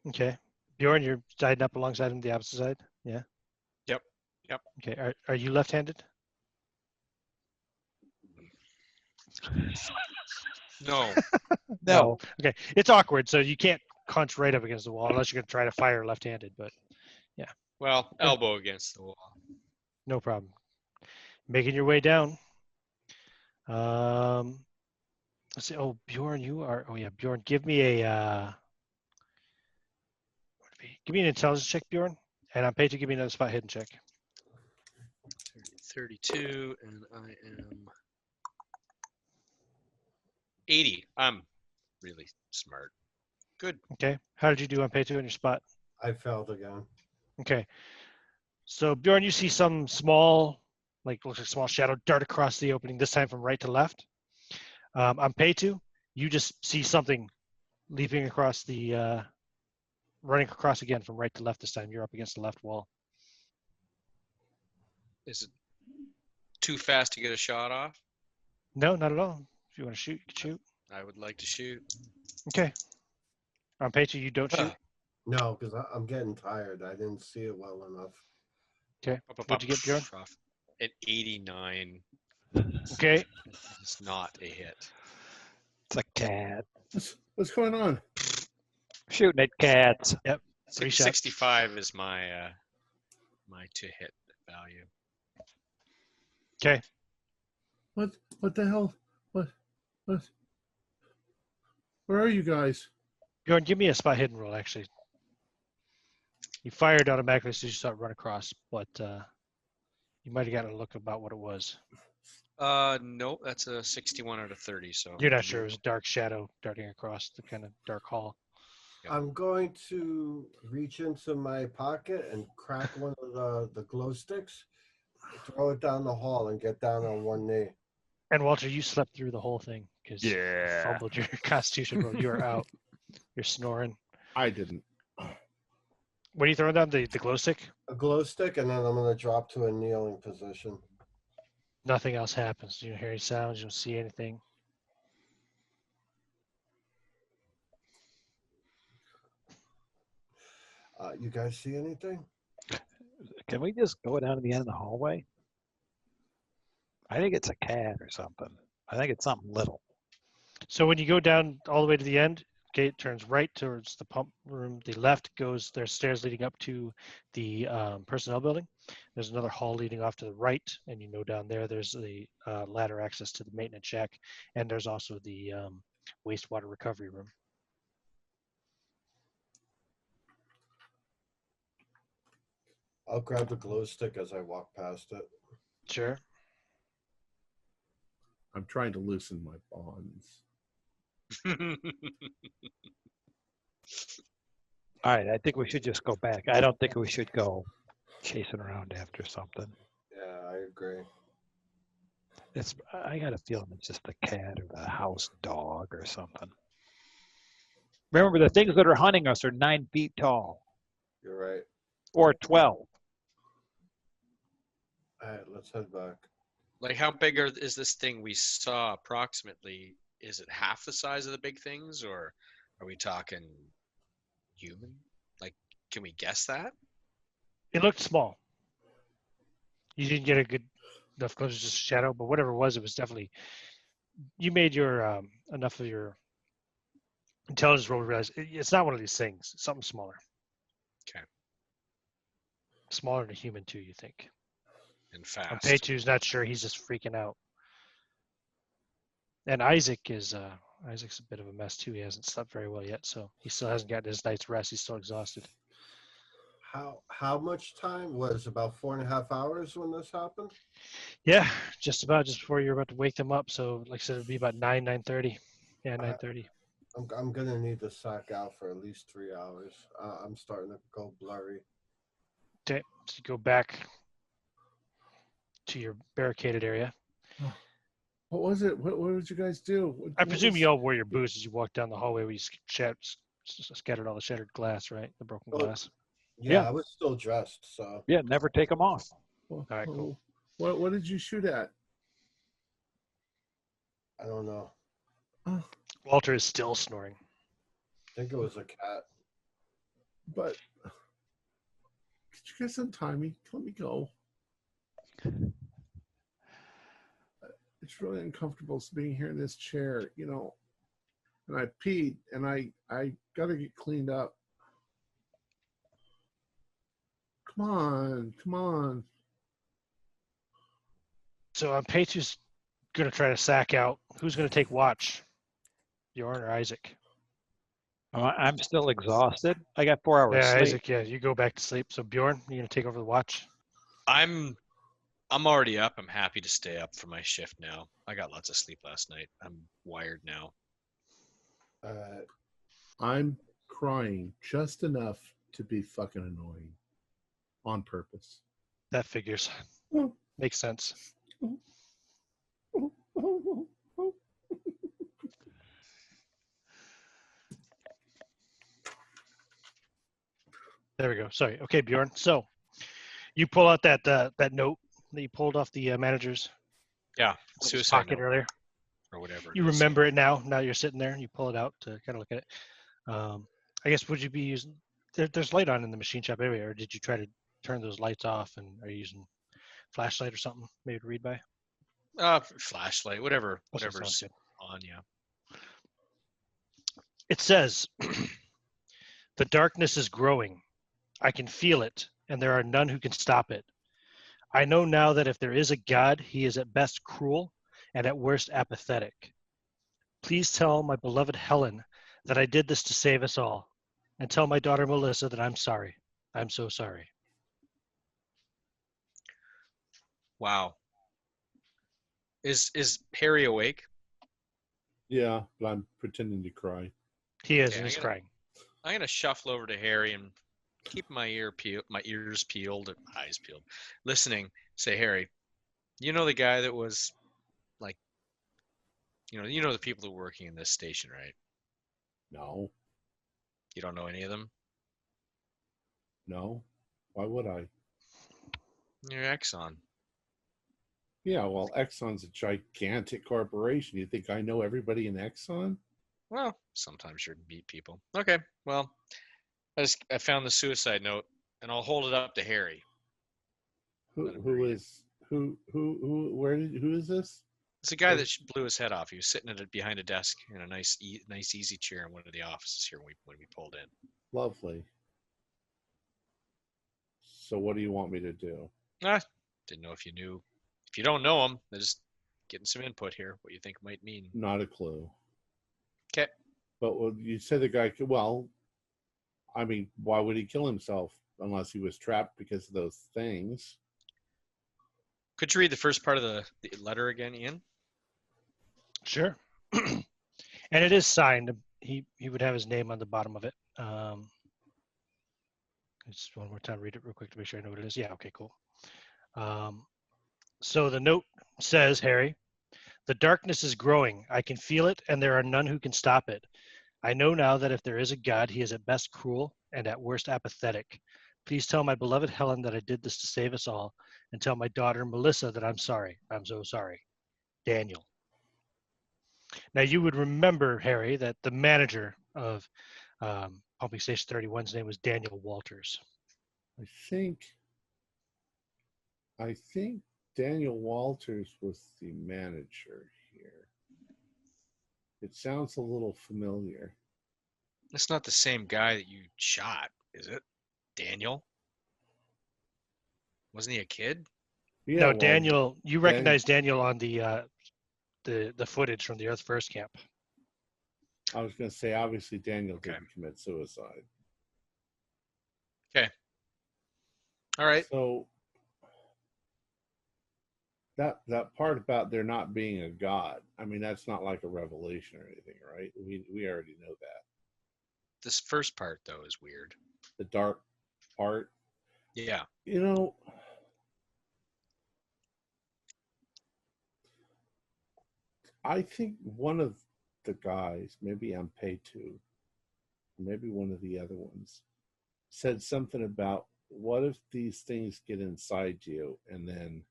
Okay. Bjorn, you're siding up alongside him, the opposite side? Yeah? Yep. Yep. Okay. Are you left-handed? No. No. Okay. It's awkward, so you can't hunch right up against the wall unless you're going to try to fire left-handed, but Well, elbow against the wall. no problem. Making your way down. Let's see. Oh, Bjorn, you are. Oh, yeah. Bjorn, give me an intelligence check, Bjorn. And I'm paid to give me another spot hidden check. 32, and I am 80. I'm really smart. Good. Okay. How did you do on pay 2 in your spot? I failed again. Okay. So Bjorn, you see some small, looks like a small shadow dart across the opening, this time from right to left. On pay 2, you just see something leaping across the, running across again from right to left this time. You're up against the left wall. Is it too fast to get a shot off? No, not at all. If you want to shoot, you can shoot. I would like to shoot. Okay. On pay 2, you don't shoot. No, because I'm getting tired. I didn't see it well enough. Okay. What'd you get, Bjorn? An 89. Okay. It's not a hit. It's a cat. What's going on? Shooting at cats. Yep. 3 shots. 65 is my my to hit value. Okay. What the hell? What? Where are you guys? Bjorn, give me a spot hidden roll, actually. You fired automatically as soon as you saw it run across, but you might have gotten a look about what it was. No, that's a 61 out of 30. So You're not sure. It was a dark shadow darting across the kind of dark hall. Yep. I'm going to reach into my pocket and crack one of the glow sticks, throw it down the hall, and get down on one knee. And Walter, you slept through the whole thing because you Yeah. fumbled your Constitution roll. You were out. You're snoring. I didn't. What are you throwing down? The glow stick? A glow stick, and then I'm going to drop to a kneeling position. Nothing else happens. You don't hear any sounds. You don't see anything. You guys see anything? Can we just go down to the end of the hallway? I think it's a cat or something. I think it's something little. So when you go down all the way to the end, Okay, it turns right towards the pump room. The left goes, there's stairs leading up to the personnel building. There's another hall leading off to the right, and down there's the ladder access to the maintenance shack, and there's also the wastewater recovery room. I'll grab the glow stick as I walk past it. Sure. I'm trying to loosen my bonds. All right, I think we should just go back. I don't think we should go chasing around after something. Yeah, I agree. I got a feeling it's just the cat or the house dog or something. Remember, the things that are hunting us are 9 feet tall You're right. or 12. All right, let's head back. Like, how big is this thing we saw approximately? Is it half the size of the big things, or are we talking human? Like, can we guess that? It looked small. You didn't get a good enough because it was just a shadow, but whatever it was definitely. You made your enough of your intelligence roll to realize it's not one of these things. It's something smaller. Okay. Smaller than a human too, you think? And fast. And Pei-Chu's not sure. He's just freaking out. And Isaac's a bit of a mess too. He hasn't slept very well yet, so he still hasn't gotten his night's rest. He's still exhausted. How much time was about 4.5 hours when this happened? Yeah, just before you're about to wake them up. So, like I said, it'd be about 9:30. Yeah, 9:30. I'm gonna need to sack out for at least 3 hours. I'm starting to go blurry. Okay, so you go back to your barricaded area. What was it? What did you guys do? I presume you all wore your boots as you walked down the hallway where you scattered all the shattered glass, right? The broken glass. Yeah, Yeah. I was still dressed, so Yeah, never take them off. All right, cool. What did you shoot at? I don't know. Walter is still snoring. I think it was a cat. But could you guys untie me? Let me go. It's really uncomfortable being here in this chair, And I peed, and I gotta get cleaned up. Come on. So Pei-Chu's going to try to sack out. Who's going to take watch? Bjorn or Isaac? I'm still exhausted. I got 4 hours Yeah, sleep. Isaac, yeah, you go back to sleep. So Bjorn, you're going to take over the watch? I'm already up. I'm happy to stay up for my shift now. I got lots of sleep last night. I'm wired now. I'm crying just enough to be fucking annoying. On purpose. That figures. Makes sense. There we go. Sorry. Okay, Bjorn. So you pull out that note that you pulled off the manager's Suicide pocket note, earlier. or whatever. You remember it now. Now you're sitting there and you pull it out to kind of look at it. I guess, would you be using, there's light on in the machine shop area, or did you try to turn those lights off, and are you using flashlight or something maybe to read by? Flashlight, whatever's Sounds good. on, yeah. It says, the darkness is growing. I can feel it, and there are none who can stop it. I know now that if there is a God, he is at best cruel and at worst apathetic. Please tell my beloved Helen that I did this to save us all, and tell my daughter Melissa that I'm sorry. I'm so sorry. Wow. Is Harry awake? Yeah, but I'm pretending to cry. He is, Okay, and he's crying. I'm gonna shuffle over to Harry and keep my ears peeled, eyes peeled, listening. Say, Harry, you know the guy that was like, you know the people that were working in this station, right? No. You don't know any of them? No. Why would I? You're Exxon. Yeah, well, Exxon's a gigantic corporation. You think I know everybody in Exxon? Well, sometimes you meet people. Okay, well, I found the suicide note, and I'll hold it up to Harry. Who is this? It's a guy that blew his head off. He was sitting behind a desk in a nice easy chair in one of the offices here when we pulled in. Lovely. So what do you want me to do? Didn't know if you knew. If you don't know him, just getting some input here. What you think it might mean? Not a clue. Okay. But you said the guy could. Well, I mean, why would he kill himself unless he was trapped because of those things? Could you read the first part of the letter again, Ian? Sure. And it is signed. He would have his name on the bottom of it. Just one more time, read it real quick to make sure I know what it is. Yeah, okay, cool. So the note says, Harry, the darkness is growing. I can feel it, and there are none who can stop it. I know now that if there is a God, he is at best cruel and at worst apathetic. Please tell my beloved Helen that I did this to save us all, and tell my daughter Melissa that I'm sorry. I'm so sorry. Daniel. Now, you would remember, Harry, that the manager of Pumping Station 31's name was Daniel Walters. I think Daniel Walters was the manager here. It sounds a little familiar. That's not the same guy that you shot, is it? Daniel? Wasn't he a kid? Yeah, No, well, Daniel. You recognize Daniel on the footage from the Earth First camp. I was going to say, obviously, Daniel Okay. didn't commit suicide. Okay. All right. So that part about there not being a God, I mean, that's not like a revelation or anything, right? We already know that. This first part, though, is weird. The dark part, Yeah. you know, I think one of the guys, maybe I'm paid to, maybe one of the other ones, said something about what if these things get inside you and then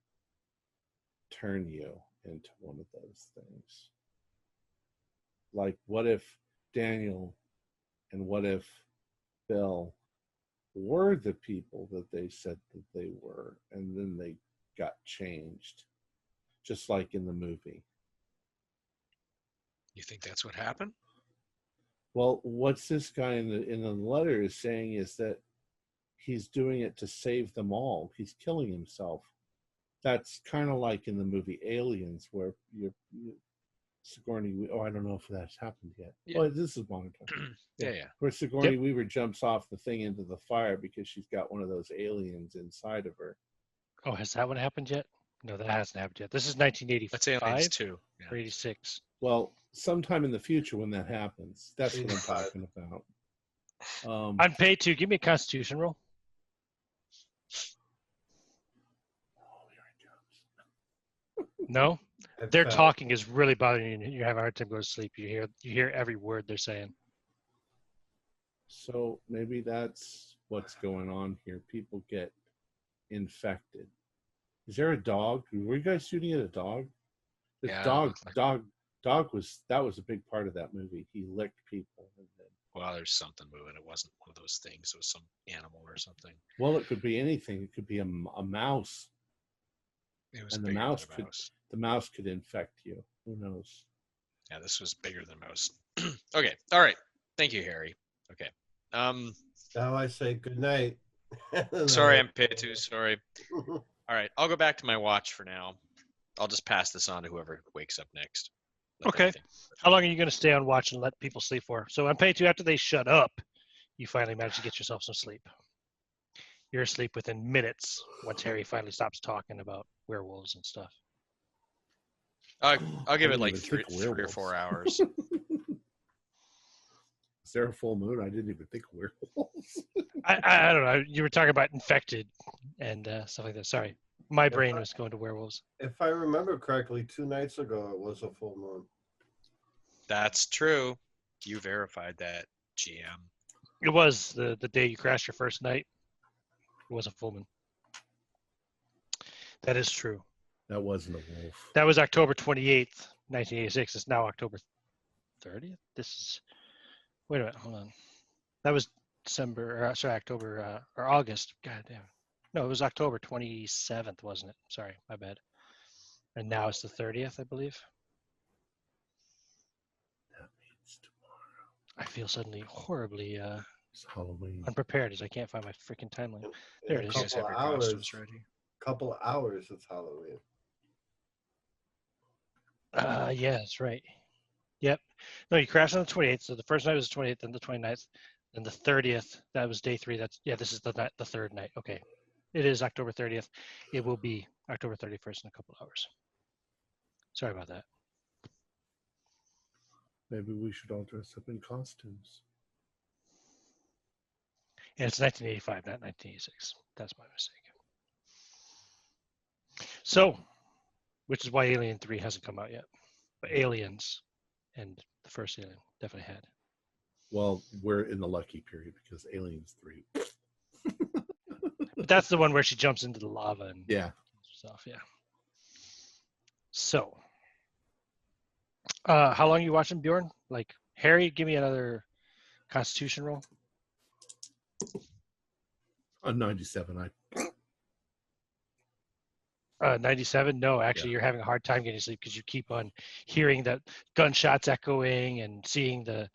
turn you into one of those things? Like, what if Daniel and what if Bill were the people that they said that they were, and then they got changed, just like in the movie? You think that's what happened? Well, what's this guy in the letter is saying is that he's doing it to save them all. He's killing himself. That's kind of like in the movie Aliens, where Sigourney. Oh, I don't know if that's happened yet. Yeah. Oh, this is long time. Yeah. Where Sigourney Weaver jumps off the thing into the fire because she's got one of those aliens inside of her. Oh, has that one happened yet? No, that hasn't happened yet. This is 1985 That's Aliens 2. Yeah. or 86. Well, sometime in the future when that happens, that's what I'm talking about. I'm paid to. Give me a Constitution roll. No, their talking is really bothering you. You have a hard time going to sleep. You hear every word they're saying. So maybe that's what's going on here. People get infected. Is there a dog? Were you guys shooting at a dog? This Yeah, dog was a big part of that movie. He licked people. And then, Well, there's something moving. It wasn't one of those things. It was some animal or something. well, it could be anything. It could be a mouse, It was and bigger than a mouse. the mouse could infect you. Who knows? Yeah, this was bigger than most. Okay. All right. Thank you, Harry. Okay. Now I say good night. Sorry, I'm paid to. Sorry. All right. I'll go back to my watch for now. I'll just pass this on to whoever wakes up next. Let them Okay. think. How long are you going to stay on watch and let people sleep for? So I'm paid to after they shut up, you finally manage to get yourself some sleep. You're asleep within minutes once Harry finally stops talking about werewolves and stuff. I'll give I it like didn't even 3 think or 4 hours. Is there a full moon? I didn't even think of werewolves. I don't know. You were talking about infected and stuff like that. Sorry. My brain was going to werewolves. If I remember correctly, 2 nights ago it was a full moon. That's true. You verified that, GM. It was the day you crashed your first night. It was a full moon. That is true. That wasn't a wolf. That was October 28th, 1986. It's now October 30th. Wait a minute. Hold on. That was October or August. God damn. No, it was October 27th, wasn't it? Sorry, my bad. And now it's the 30th, I believe. That means tomorrow. I feel suddenly horribly It's Halloween. unprepared as I can't find my freaking timeline. There it In is. a You guys have couple your of hours. costumes ready. Couple of hours, it's Halloween. Yeah, that's right. Yep. No, you crashed on the 28th. So the first night was the 28th, then the 29th, then the 30th. That was day 3. This is the third night. Okay. It is October 30th. It will be October 31st in a couple of hours. Sorry about that. Maybe we should all dress up in costumes. And it's 1985, not 1986. That's my mistake. So, which is why Alien 3 hasn't come out yet. But Aliens and the first Alien definitely had. Well, we're in the lucky period because Aliens 3. But that's the one where she jumps into the lava and Yeah. stuff. Yeah. So, how long are you watching, Bjorn? Like, Harry, give me another Constitution roll. On 97, 97. No, actually, Yeah. you're having a hard time getting to sleep because you keep on hearing the gunshots echoing and seeing the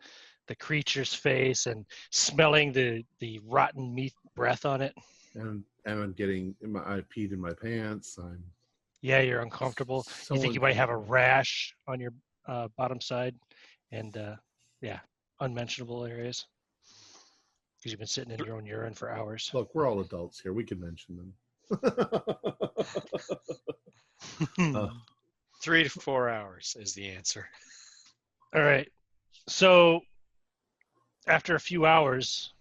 creature's face and smelling the rotten meat breath on it. and I'm getting I peed in my pants. Yeah, you're uncomfortable. So You think you might have a uncomfortable. rash on your bottom side, and unmentionable areas because you've been sitting in your own urine for hours. Look, we're all adults here. We can mention them. 3 to 4 hours is the answer. All right. So after a few hours,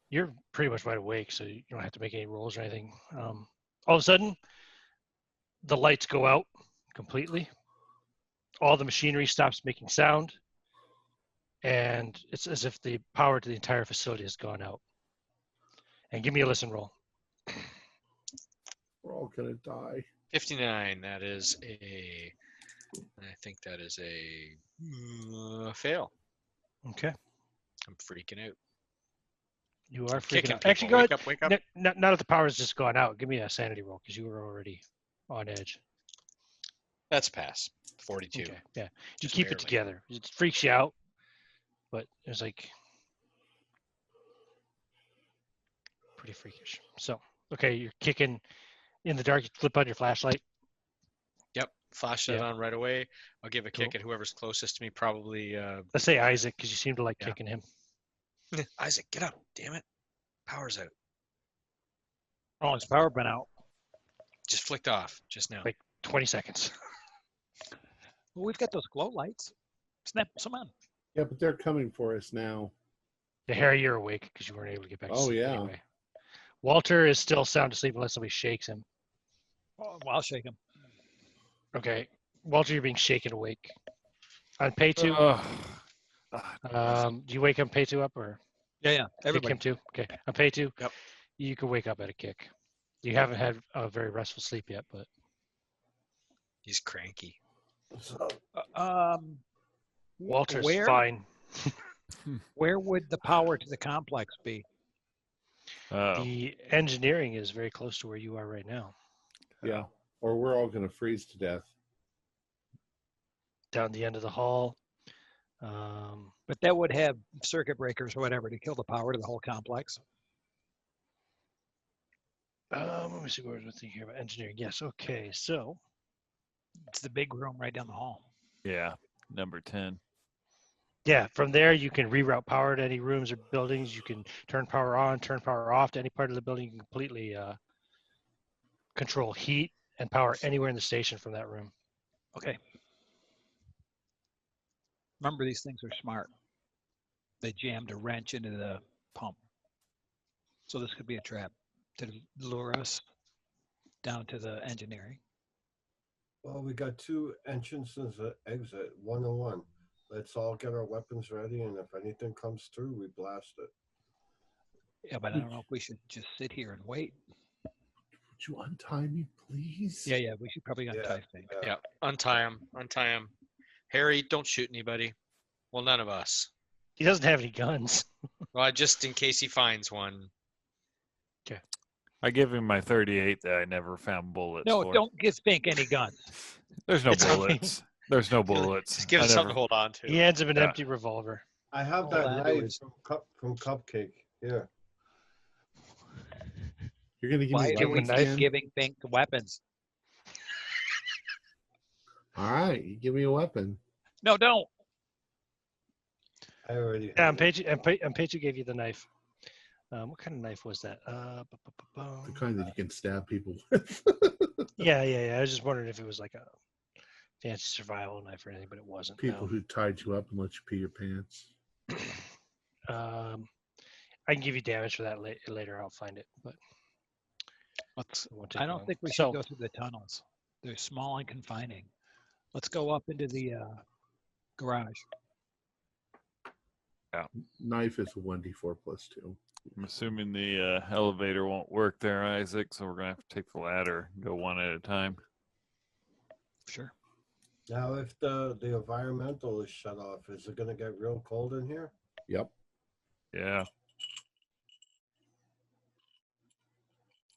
you're pretty much wide awake, so you don't have to make any rolls or anything. All of a sudden, the lights go out completely. All the machinery stops making sound, and it's as if the power to the entire facility has gone out. And give me a listen roll. We're all gonna die. 59. That is I think that is a fail. Okay. I'm freaking out. You are I'm freaking kicking out. people. Actually, go ahead. Wake up. Now that the power's just gone out, give me a sanity roll because you were already on edge. That's a pass. 42. Okay. Yeah. You Just keep it barely. together. It freaks you out, but it's like pretty freakish. So, okay, you're kicking in the dark. You flip on your flashlight. Yep. Flash that Yep. on right away. I'll give a kick Cool. at whoever's closest to me. Probably Let's say Isaac because you seem to like Yeah. kicking him. Isaac. Get up. Damn it. Power's out. Oh, his power been out. Just flicked off just now. Wait. 20 seconds. Well, we've got those glow lights. Snap some on. Yeah, but they're coming for us now. The Harry, you're awake because you weren't able to get back to Oh, sleep yeah. anyway. Walter is still sound asleep unless somebody shakes him. Oh, well, I'll shake him. Okay. Walter, you're being shaken awake. On pay two, do you wake him pay two up or Yeah. kick Everybody. him too? Okay. On pay two, Yep. you can wake up at a kick. You haven't had a very restful sleep yet, but He's cranky. So, Walter's where, fine. Where would the power to the complex be? Oh, The engineering is very close to where you are right now. Yeah. Or we're all gonna freeze to death. Down the end of the hall. But that would have circuit breakers or whatever to kill the power to the whole complex. Let me see what we're thinking here about engineering. Yes. Okay. So It's the big room right down the hall. yeah. Number 10. yeah, from there you can reroute power to any rooms or buildings. You can turn power on, turn power off to any part of the building. You can completely control heat and power anywhere in the station from that room. Okay. Remember, these things are smart. They jammed a wrench into the pump. So this could be a trap to lure us down to the engineering. well, we got 2 entrances and exit, 101. Let's all get our weapons ready, and if anything comes through, we blast it. Yeah, but I don't know if we should just sit here and wait. Would you untie me, please? Yeah, we should probably untie things. Yeah. Untie him. Harry, don't shoot anybody. Well, none of us. He doesn't have any guns. Well, just in case he finds one. Okay. I give him my 38 that I never found bullets No, for. don't give Fink any guns. There's no It's okay. bullets. There's no bullets. Just give I us something never. to hold on to. He hands him an Yeah. empty revolver. I have All that I do knife is- from Cupcake. Yeah. You're gonna give Why me give are him we a weapons knife? again? giving Fink weapons? All right, you give me a weapon. No, don't. I already Yeah, have it. and Paige gave you the knife. What kind of knife was that? The kind that you can stab people with. Yeah. I was just wondering if it was like a fancy survival knife or anything, but it wasn't. People who tied you up and let you pee your pants. No. I can give you damage for that later. I'll find it, but Let's. it won't take I don't long. think we should So, go through the tunnels. They're small and confining. Let's go up into the garage. Knife is a 1d4 plus 2. I'm assuming the elevator won't work there, Isaac. So we're gonna have to take the ladder and go one at a time. Sure. Now, if the environmental is shut off, is it going to get real cold in here? Yep. Yeah.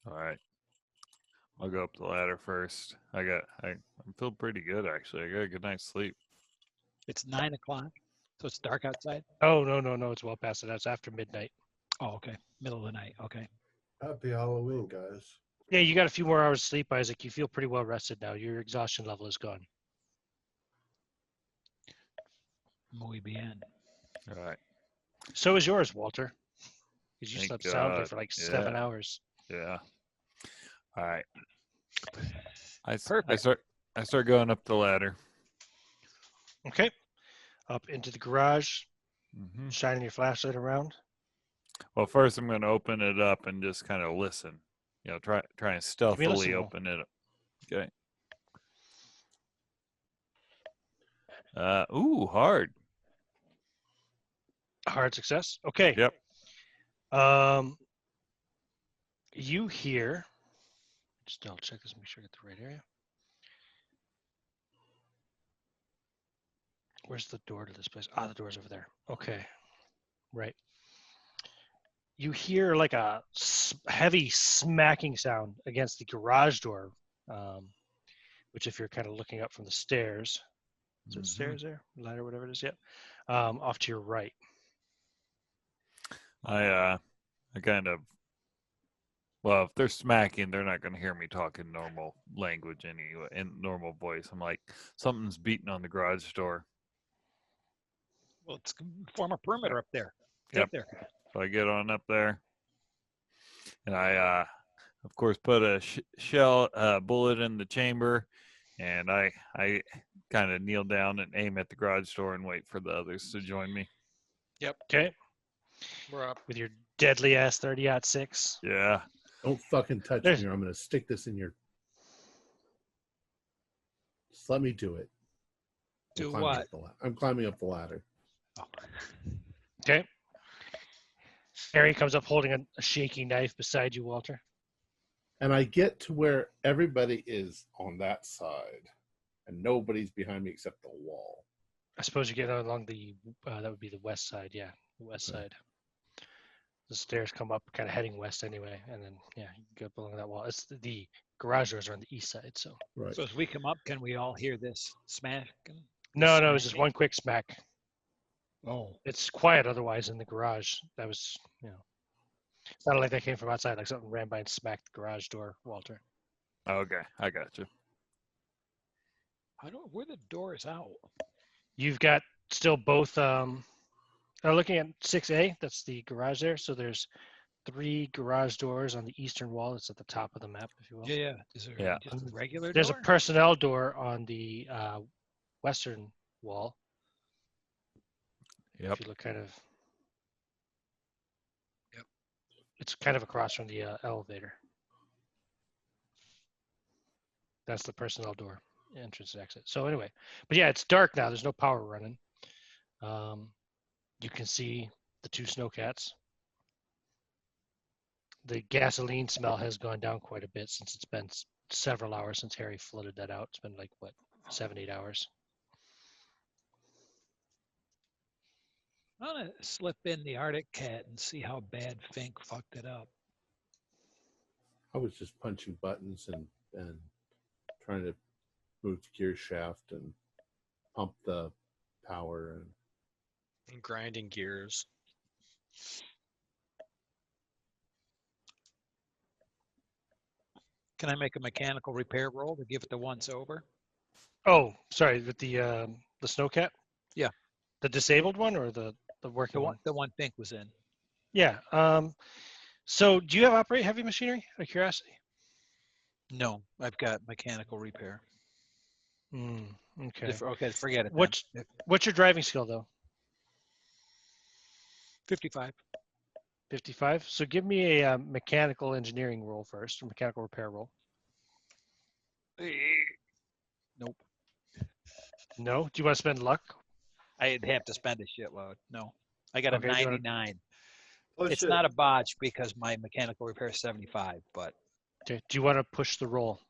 All right. I'll go up the ladder first. I'm feeling pretty good actually. I got a good night's sleep. It's 9 o'clock, so it's dark outside. oh no, it's well past it. That's after midnight. Oh, okay. Middle of the night. Okay. Happy Halloween, guys. Yeah, you got a few more hours sleep, Isaac. You feel pretty well rested now. Your exhaustion level is gone. Muy bien. All right. So is yours, Walter. Because you Thank slept soundly God. for like 7 Yeah. hours. Yeah. All right. I Perfect. start going up the ladder. Okay. Up into the garage, Hmm. shining your flashlight around. Well, first I'm going to open it up and just kind of listen. You know, try and listen stealthily roll. open it up. Okay. Hard. Hard success. Okay. Yep. You hear. Just double check this, make sure I get the right area. Where's the door to this place? Ah, the door's over there. Okay. Right. You hear like a heavy smacking sound against the garage door, which if you're kind of looking up from the stairs, is it stairs there? Ladder, whatever it is, yep. Off to your right. I kind of. Well, if they're smacking, they're not going to hear me talking normal language anyway, in normal voice. I'm like, something's beating on the garage door. Well, let's form a perimeter up there. Get Yep. up there. So I get on up there, and I, of course, put a shell bullet in the chamber, and I kind of kneel down and aim at the garage door and wait for the others to join me. Yep. Okay. We're up. With your deadly ass 30-06. Yeah. Don't fucking touch There's- me or I'm going to stick this in your... Just let me do it. Do climbing what? up the I'm climbing up the ladder. Oh. Okay. Harry comes up holding a shaky knife beside you, Walter. And I get to where everybody is on that side. And nobody's behind me except the wall. I suppose you get along the that would be the west side, yeah, the west Okay. side. The stairs come up, kind of heading west anyway, and then yeah, you go up along that wall. It's the garage doors are on the east side, so Right. So as we come up, can we all hear this smack? no, it was just Smacking. one quick smack. Oh. It's quiet otherwise in the garage. That was, it's not like that came from outside, like something ran by and smacked the garage door, Walter. Okay, I got you. I don't. Where the door is out. You've got still both. Looking at 6A, that's the garage there. So there's 3 garage doors on the eastern wall. It's at the top of the map, if you will. Yeah. Is there Yeah. just a regular There's door? a personnel door on the western wall. Yep. If you look kind of. Yep. It's kind of across from the elevator. That's the personnel door, entrance and exit. So anyway, but yeah, it's dark now. There's no power running. You can see the 2 snowcats. The gasoline smell has gone down quite a bit since it's been several hours since Harry flooded that out. It's been like, what, 7-8 hours? I'm gonna slip in the Arctic cat and see how bad Fink fucked it up. I was just punching buttons and trying to move the gear shaft and pump the power And grinding gears. Can I make a mechanical repair roll to give it the once over? Oh, sorry, with the snowcat? Yeah. The disabled one or the working one? The one Fink was in. Yeah. So do you have operate heavy machinery out of curiosity? No, I've got mechanical repair. Okay. Okay, forget it. What's your driving skill though? 55. 55. So give me a mechanical engineering roll first, or mechanical repair roll. Nope. No? Do you want to spend luck? I'd have to spend a shitload. No. I got Okay, a do you wanna- 99. Push It's it. not a botch because my mechanical repair is 75, but Okay. Do you want to push the roll?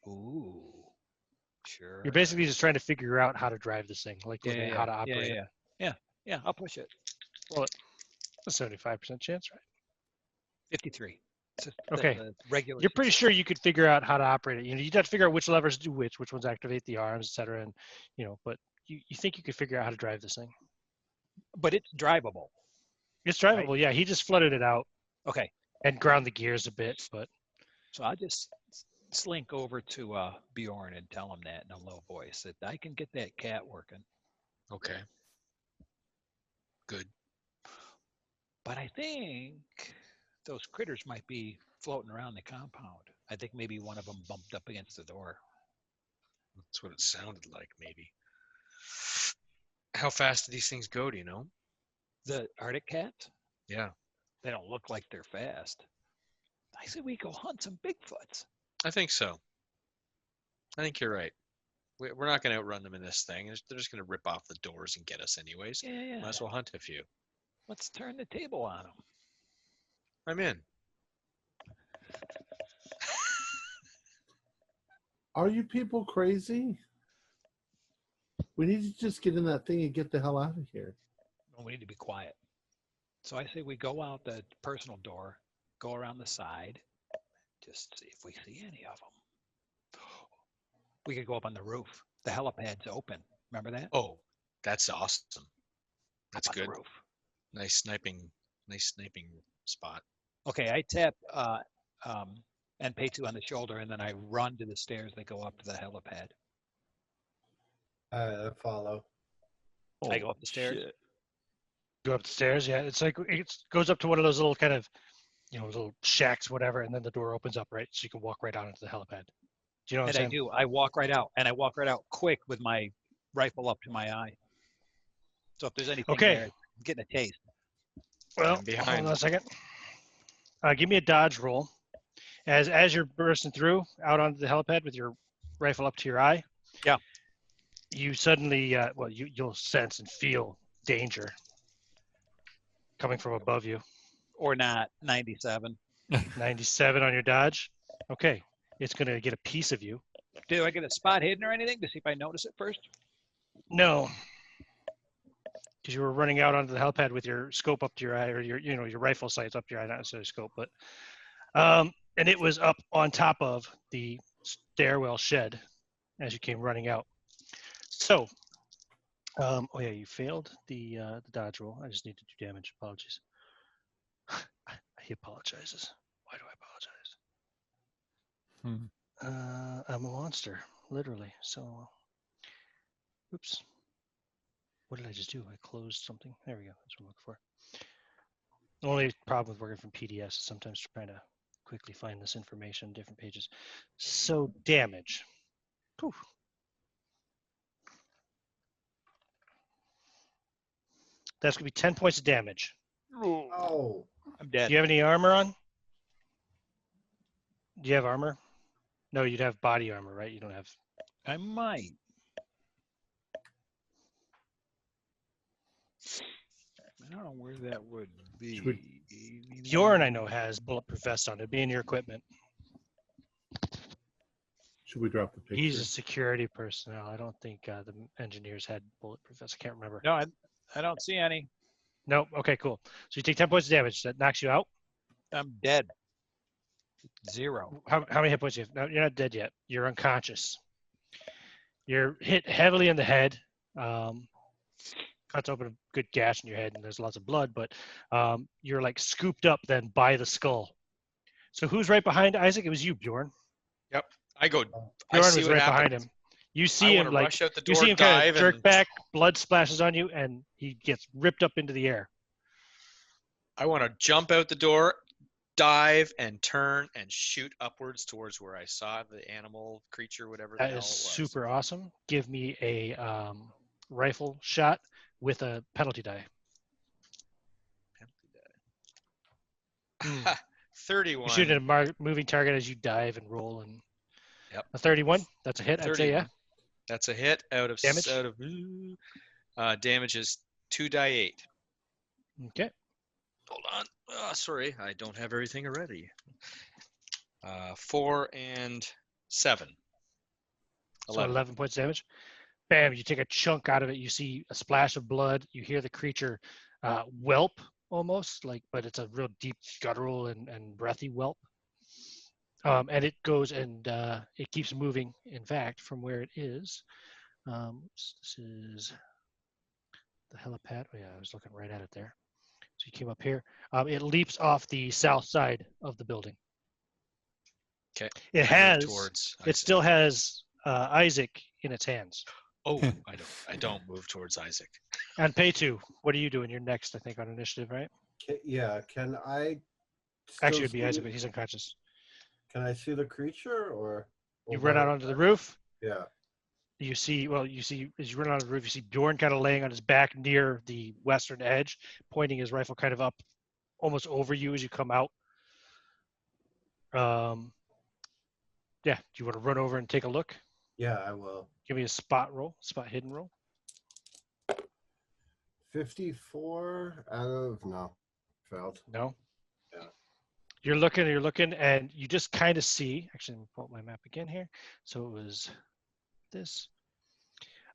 ooh. Sure. You're basically just trying to figure out how to drive this thing, like yeah, looking at yeah, how to operate it. Yeah, I'll push it. Well, a 75% chance, right? 53. It's just Okay. the regular. You're pretty sure you could figure out how to operate it. You'd have to figure out which levers do which ones activate the arms, etc. And but you think you could figure out how to drive this thing. But it's drivable. It's drivable, yeah. He just flooded it out Okay. and ground the gears a bit, but So I'll just slink over to Bjorn and tell him that in a low voice that I can get that cat working. Okay. Good. But I think those critters might be floating around the compound. I think maybe one of them bumped up against the door. That's what it sounded like, maybe. How fast do these things go, do you know? The Arctic cats? Yeah. They don't look like they're fast. I say we go hunt some Bigfoots. I think so. I think you're right. We're not going to outrun them in this thing. They're just going to rip off the doors and get us anyways. Yeah. Might as well hunt a few. Let's turn the table on them. I'm in. Are you people crazy? We need to just get in that thing and get the hell out of here. Well, we need to be quiet. So I say we go out the personal door, go around the side, just see if we see any of them. We could go up on the roof. The helipad's open. Remember that? Oh, that's awesome. That's Up on good. the roof. Nice sniping spot. Okay, I tap NP2 on the shoulder, and then I run to the stairs that go up to the helipad. I follow. I go up the stairs. Shit. go up the stairs. Yeah, it's like it goes up to one of those little kind of, little shacks, whatever, and then the door opens up, right? So you can walk right out into the helipad. Do you know what And I'm I saying? do. I walk right out, and I walk right out quick with my rifle up to my eye. So if there's anything Okay. there, I'm getting a taste. Well, I'm behind. hold on a second. Give me a dodge roll. As you're bursting through out onto the helipad with your rifle up to your eye. Yeah. You suddenly, you'll sense and feel danger coming from above you. Or not, 97. 97 on your dodge. Okay, it's gonna get a piece of you. Do I get a spot hidden or anything to see if I notice it first? No, because you were running out onto the helipad with your scope up to your eye, or your rifle sights up to your eye, not necessarily scope, but and it was up on top of the stairwell shed as you came running out. So, you failed the dodge roll. I just need to do damage. Apologies. He apologizes. Why do I apologize? I'm a monster, literally. So, oops. What did I just do? I closed something. There we go. That's what I'm looking for. The only problem with working from PDS is sometimes trying to quickly find this information on different pages. So, damage. Whew. That's going to be 10 points of damage. Oh, I'm Do dead. you have any armor on? Do you have armor? No, you'd have body armor, right? You don't have. I might. I don't know where that would be. Should Bjorn, I know, has bulletproof vest on. It'd be in your equipment. Should we drop the picture? He's a security personnel. I don't think the engineers had bulletproof vests. I can't remember. No, I don't see any. Nope. Okay, cool. So you take 10 points of damage. That knocks you out. I'm dead. 0. How many hit points do you have? No, you're not dead yet. You're unconscious. You're hit heavily in the head. Cuts open a good gash in your head, and there's lots of blood. But you're like scooped up then by the skull. So who's right behind Isaac? It was you, Bjorn. Yep. I go. I Bjorn see was what right happens. behind him. You I see want him to like rush out the you door, see him kind dive, of jerk and back. Blood splashes on you, and he gets ripped up into the air. I want to jump out the door, dive, and turn and shoot upwards towards where I saw the animal creature, whatever the That hell is it was. super awesome. Give me a rifle shot with a penalty die. Penalty die. 31. You shoot at a moving target as you dive and roll, and Yep. a 31. That's a hit. I'd say, yeah. 31. That's a hit out of Damage? Damage is 2d8. Okay. Hold on. Oh, sorry, I don't have everything already. 4 and 7. So 11 points damage. Bam! You take a chunk out of it. You see a splash of blood. You hear the creature whelp almost, but it's a real deep guttural and breathy whelp. And it goes and it keeps moving. In fact, from where it is, this is the helipad. Oh yeah, I was looking right at it there. So you came up here. It leaps off the south side of the building. Okay. It still has Isaac in its hands. Oh, I don't move towards Isaac. And Pay2, what are you doing? You're next, I think, on initiative, right? Yeah, can I? Actually, it'd be Isaac, but he's unconscious. Can I see the creature, or You run out onto the roof. Yeah. You see as you run out of the roof, you see Bjorn kind of laying on his back near the western edge, pointing his rifle kind of up, almost over you as you come out. Yeah. Do you want to run over and take a look? Yeah, I will. Give me a spot hidden roll. 54 out of no, failed. No. Yeah. You're looking, and you just kind of see. Actually, let me pull up my map again here. So it was this.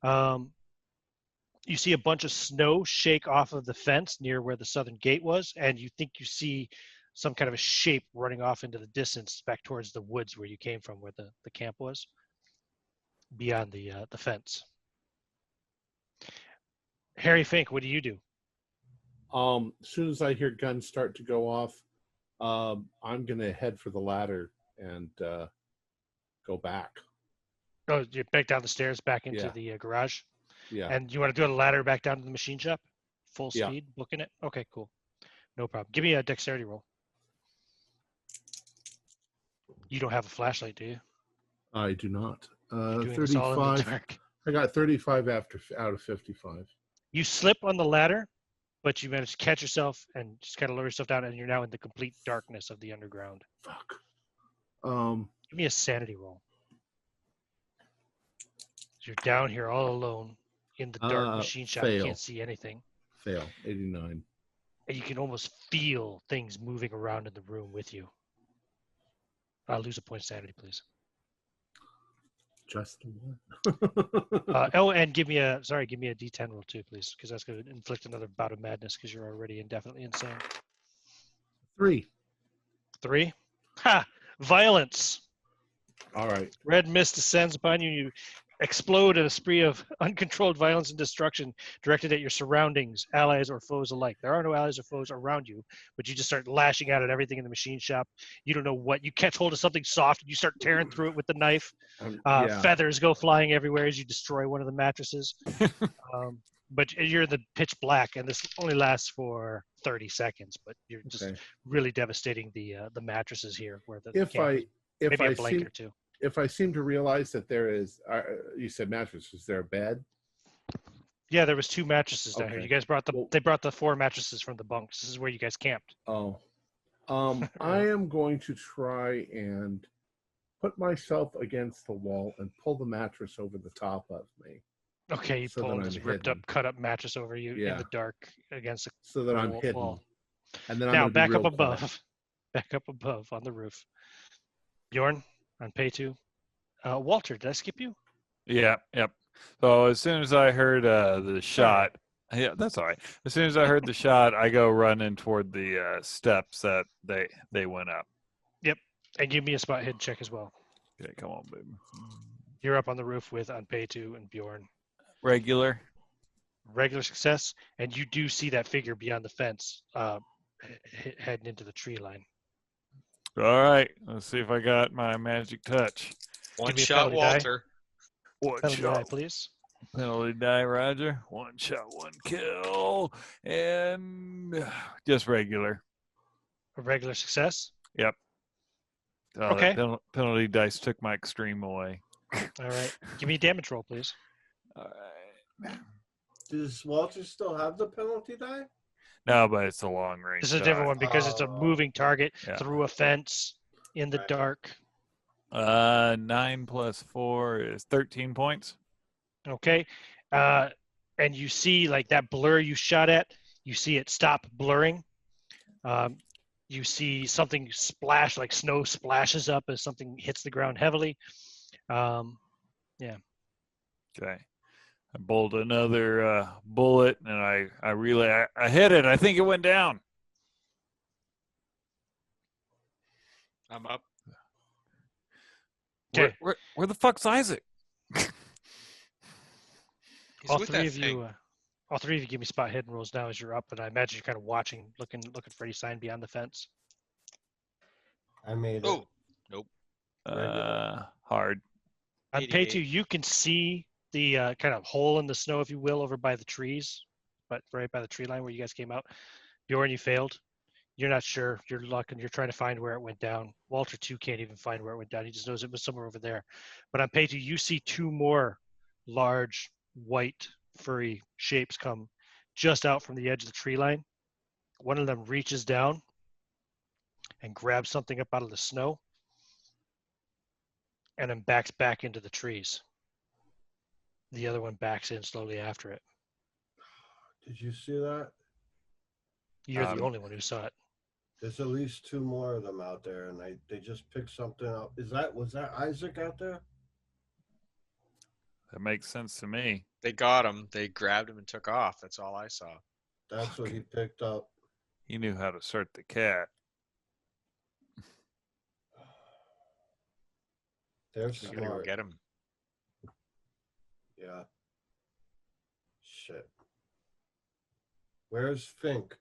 You see a bunch of snow shake off of the fence near where the southern gate was, and you think you see some kind of a shape running off into the distance back towards the woods where you came from, where the camp was, beyond the fence. Harry Fink, what do you do? As soon as I hear guns start to go off, I'm gonna head for the ladder and go back. Oh, you're back down the stairs, back into Yeah. the garage? Yeah. And you want to do a ladder back down to the machine shop? Full Yeah. speed, booking it? Okay, cool. No problem. Give me a dexterity roll. You don't have a flashlight, do you? I do not. You're doing this all in the 35. dark. I got 35 out of 55. You slip on the ladder, but you manage to catch yourself and just kind of lower yourself down, and you're now in the complete darkness of the underground. Fuck. Give me a sanity roll. You're down here all alone in the dark machine shop. You fail. can't see anything. Fail. 89. And you can almost feel things moving around in the room with you. I'll lose a point of sanity, please. Just the one. And give me a D10 roll too, please, because that's going to inflict another bout of madness because you're already indefinitely insane. 3. 3. Ha! Violence. All right. Red mist descends upon you. You explode in a spree of uncontrolled violence and destruction directed at your surroundings, allies or foes alike. There are no allies or foes around you, but you just start lashing out at everything in the machine shop. You don't know what. You catch hold of something soft, and you start tearing through it with the knife. Yeah. Feathers go flying everywhere as you destroy one of the mattresses. But you're in the pitch black, and this only lasts for 30 seconds, but you're just really devastating the mattresses here. Where If I seem to realize that there is, you said mattress, is there a bed? Yeah, there was 2 mattresses down here. Okay. You guys they brought the 4 mattresses from the bunks. This is where you guys camped. Oh, I am going to try and put myself against the wall and pull the mattress over the top of me. Okay, you So pull that this I'm ripped hidden. up, cut up mattress over you in the dark against the so that I'm wall. hidden. And then now I'm back be up real above, quiet. back up above on the roof. Bjorn on Pay2. Walter, did I skip you? Yeah, yep. So as soon as I heard the shot, yeah, that's all right. As soon as I heard the shot, I go running toward the steps that they went up. Yep. And give me a spot hidden check as well. Okay, come on, baby. You're up on the roof with Unpeitu and Bjorn. Regular. Regular success, and you do see that figure beyond the fence, heading into the tree line. All right, let's see if I got my magic touch. One me a shot, penalty die. Walter. One Penalty die, shot. please. Penalty die, Roger. One shot, one kill, and just regular. A regular success. Yep. Okay. That penalty dice took my extreme away. All right. Give me a damage roll, please. All right. Does Walter still have the penalty die? No, but it's a long range. This is a different one because it's a Oh. moving target Yeah. through a fence in the Right. dark. 9 + 4 is 13 points. Okay. And you see like that blur you shot at, you see it stop blurring. You see something splash, like snow splashes up as something hits the ground heavily. Okay. I bowled another bullet, and I hit it. I think it went down. I'm up. Okay. Where the fuck's Isaac? He's all with three that of thing. you, all three of you, give me spot hidden rolls now as you're up, and I imagine you're kind of watching, looking for any sign beyond the fence. I made it. Oh, nope. Hard. On 88. Pay2, you can see the kind of hole in the snow, if you will, over by the trees, but right by the tree line where you guys came out. Bjorn, you failed. You're not sure. You're looking. You're trying to find where it went down. Walter, too, can't even find where it went down. He just knows it was somewhere over there. But on Pay2, you see two more large, white, furry shapes come just out from the edge of the tree line. One of them reaches down and grabs something up out of the snow and then backs back into the trees. The other one backs in slowly after it. Did you see that? You're the only one who saw it. There's at least two more of them out there, and they just picked something up. Was that Isaac out there? That makes sense to me. They got him. They grabbed him and took off. That's all I saw. That's what he picked up. He knew how to sort the cat. They're We gotta go smart. get him. Yeah. Shit. Where's Fink?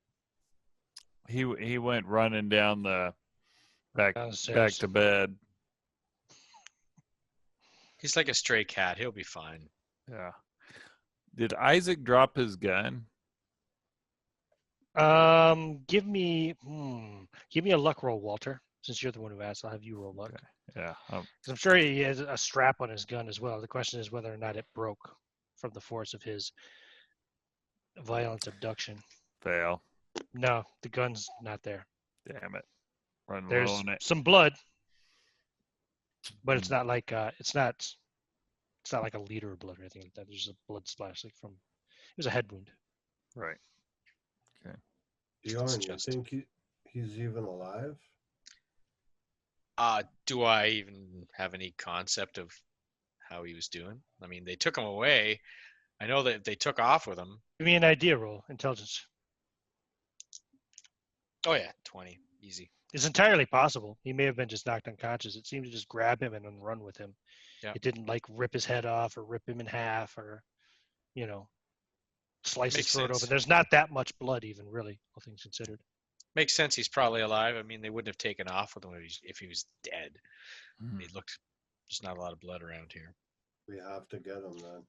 He went running down the back Downstairs. to bed. He's like a stray cat. He'll be fine. Yeah. Did Isaac drop his gun? Give me a luck roll, Walter. Since you're the one who asked, I'll have you roll luck. Okay. Yeah. Because I'm sure he has a strap on his gun as well. The question is whether or not it broke from the force of his violent abduction. Fail. No, the gun's not there. Damn it. Run There's low on it. some blood, but it's not like it's not like a liter of blood or anything like that. There's a blood splash like from it was a head wound. Right. Bjorn, you just- think he's even alive? Do I even have any concept of how he was doing? I mean, they took him away. I know that they took off with him. Give me an idea roll, intelligence. Oh yeah, 20, easy. It's entirely possible. He may have been just knocked unconscious. It seemed to just grab him and then run with him. Yeah. It didn't like rip his head off or rip him in half or, slice his Makes throat sense. open. There's not that much blood even, really, all things considered. Makes sense. He's probably alive. I mean, they wouldn't have taken off with him if he was dead. He looked. There's not a lot of blood around here. We have to get him then.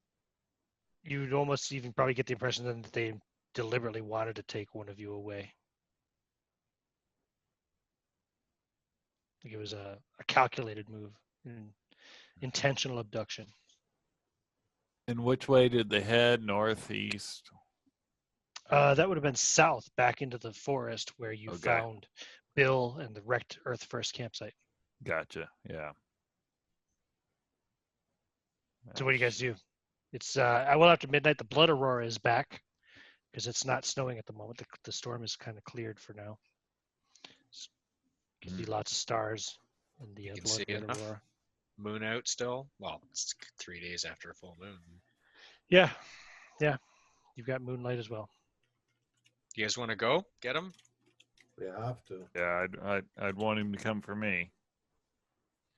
You'd almost even probably get the impression then that they deliberately wanted to take one of you away. Like it was a calculated move, an intentional abduction. And which way did they head? Northeast? That would have been south, back into the forest where you Okay. found Bill and the wrecked Earth First campsite. Gotcha. Yeah. So what do you guys do? It's well after midnight. The blood aurora is back because it's not snowing at the moment. The storm is kind of cleared for now. Can see lots of stars in the can blood see red enough. aurora. Moon out still. Well, it's 3 days after a full moon. Yeah. You've got moonlight as well. You guys want to go get him? We have to. Yeah. I'd want him to come for me.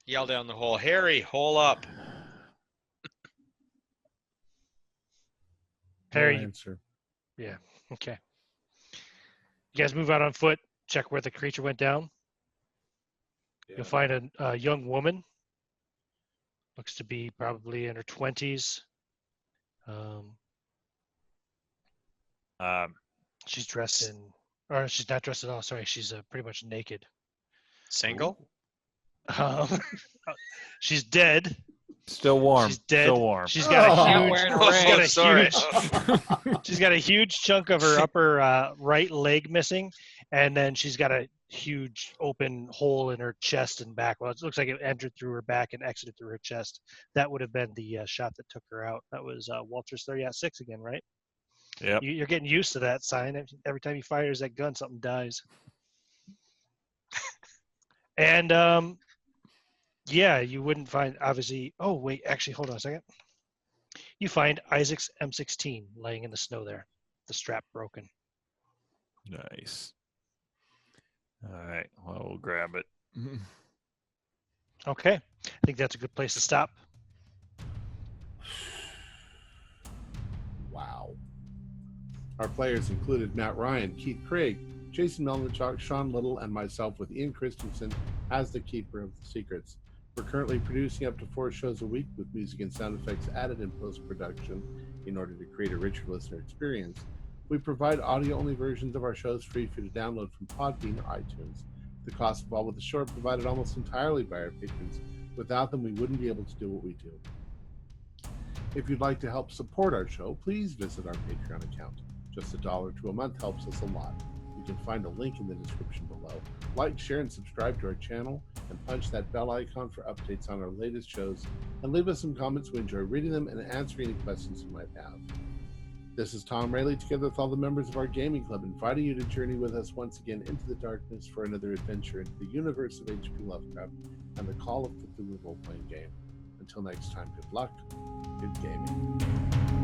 Yell down the hole, Harry, hole up. No Harry, answer. yeah, okay. You guys move out on foot, check where the creature went down. You'll find a young woman. Looks to be probably in her 20s. She's dressed in, or she's not dressed at all. Sorry, she's pretty much naked. Single? She's dead. Still warm. She's dead. Still warm. She's got a Oh. huge. Wearing a Oh, ring. She's got a sorry. huge. She's got a huge chunk of her upper right leg missing, and then she's got a huge open hole in her chest and back. Well, it looks like it entered through her back and exited through her chest. That would have been the shot that took her out. That was Walter's 30-6 again, right? Yep. You're getting used to that sign. Every time he fires that gun, something dies. And yeah, you wouldn't find, obviously. Oh, wait, actually, hold on a second. You find Isaac's M16 laying in the snow there, the strap broken. Nice. All right. Well, we'll grab it. Okay, I think that's a good place to stop. Wow. Our players included Matt Ryan, Keith Craig, Jason Melnichuk, Sean Little, and myself, with Ian Christensen as the keeper of the secrets. We're currently producing up to 4 shows a week with music and sound effects added in post-production in order to create a richer listener experience. We provide audio-only versions of our shows free for you to download from Podbean or iTunes. The cost involved with the show are provided almost entirely by our patrons. Without them, we wouldn't be able to do what we do. If you'd like to help support our show, please visit our Patreon account. Just $1 to a month helps us a lot. You can find a link in the description below. Like, share, and subscribe to our channel, and punch that bell icon for updates on our latest shows, and leave us some comments. We enjoy reading them and answering any questions you might have. This is Tom Rayleigh, together with all the members of our gaming club, inviting you to journey with us once again into the darkness for another adventure into the universe of H.P. Lovecraft and the Call of Cthulhu role-playing game. Until next time, good luck, good gaming.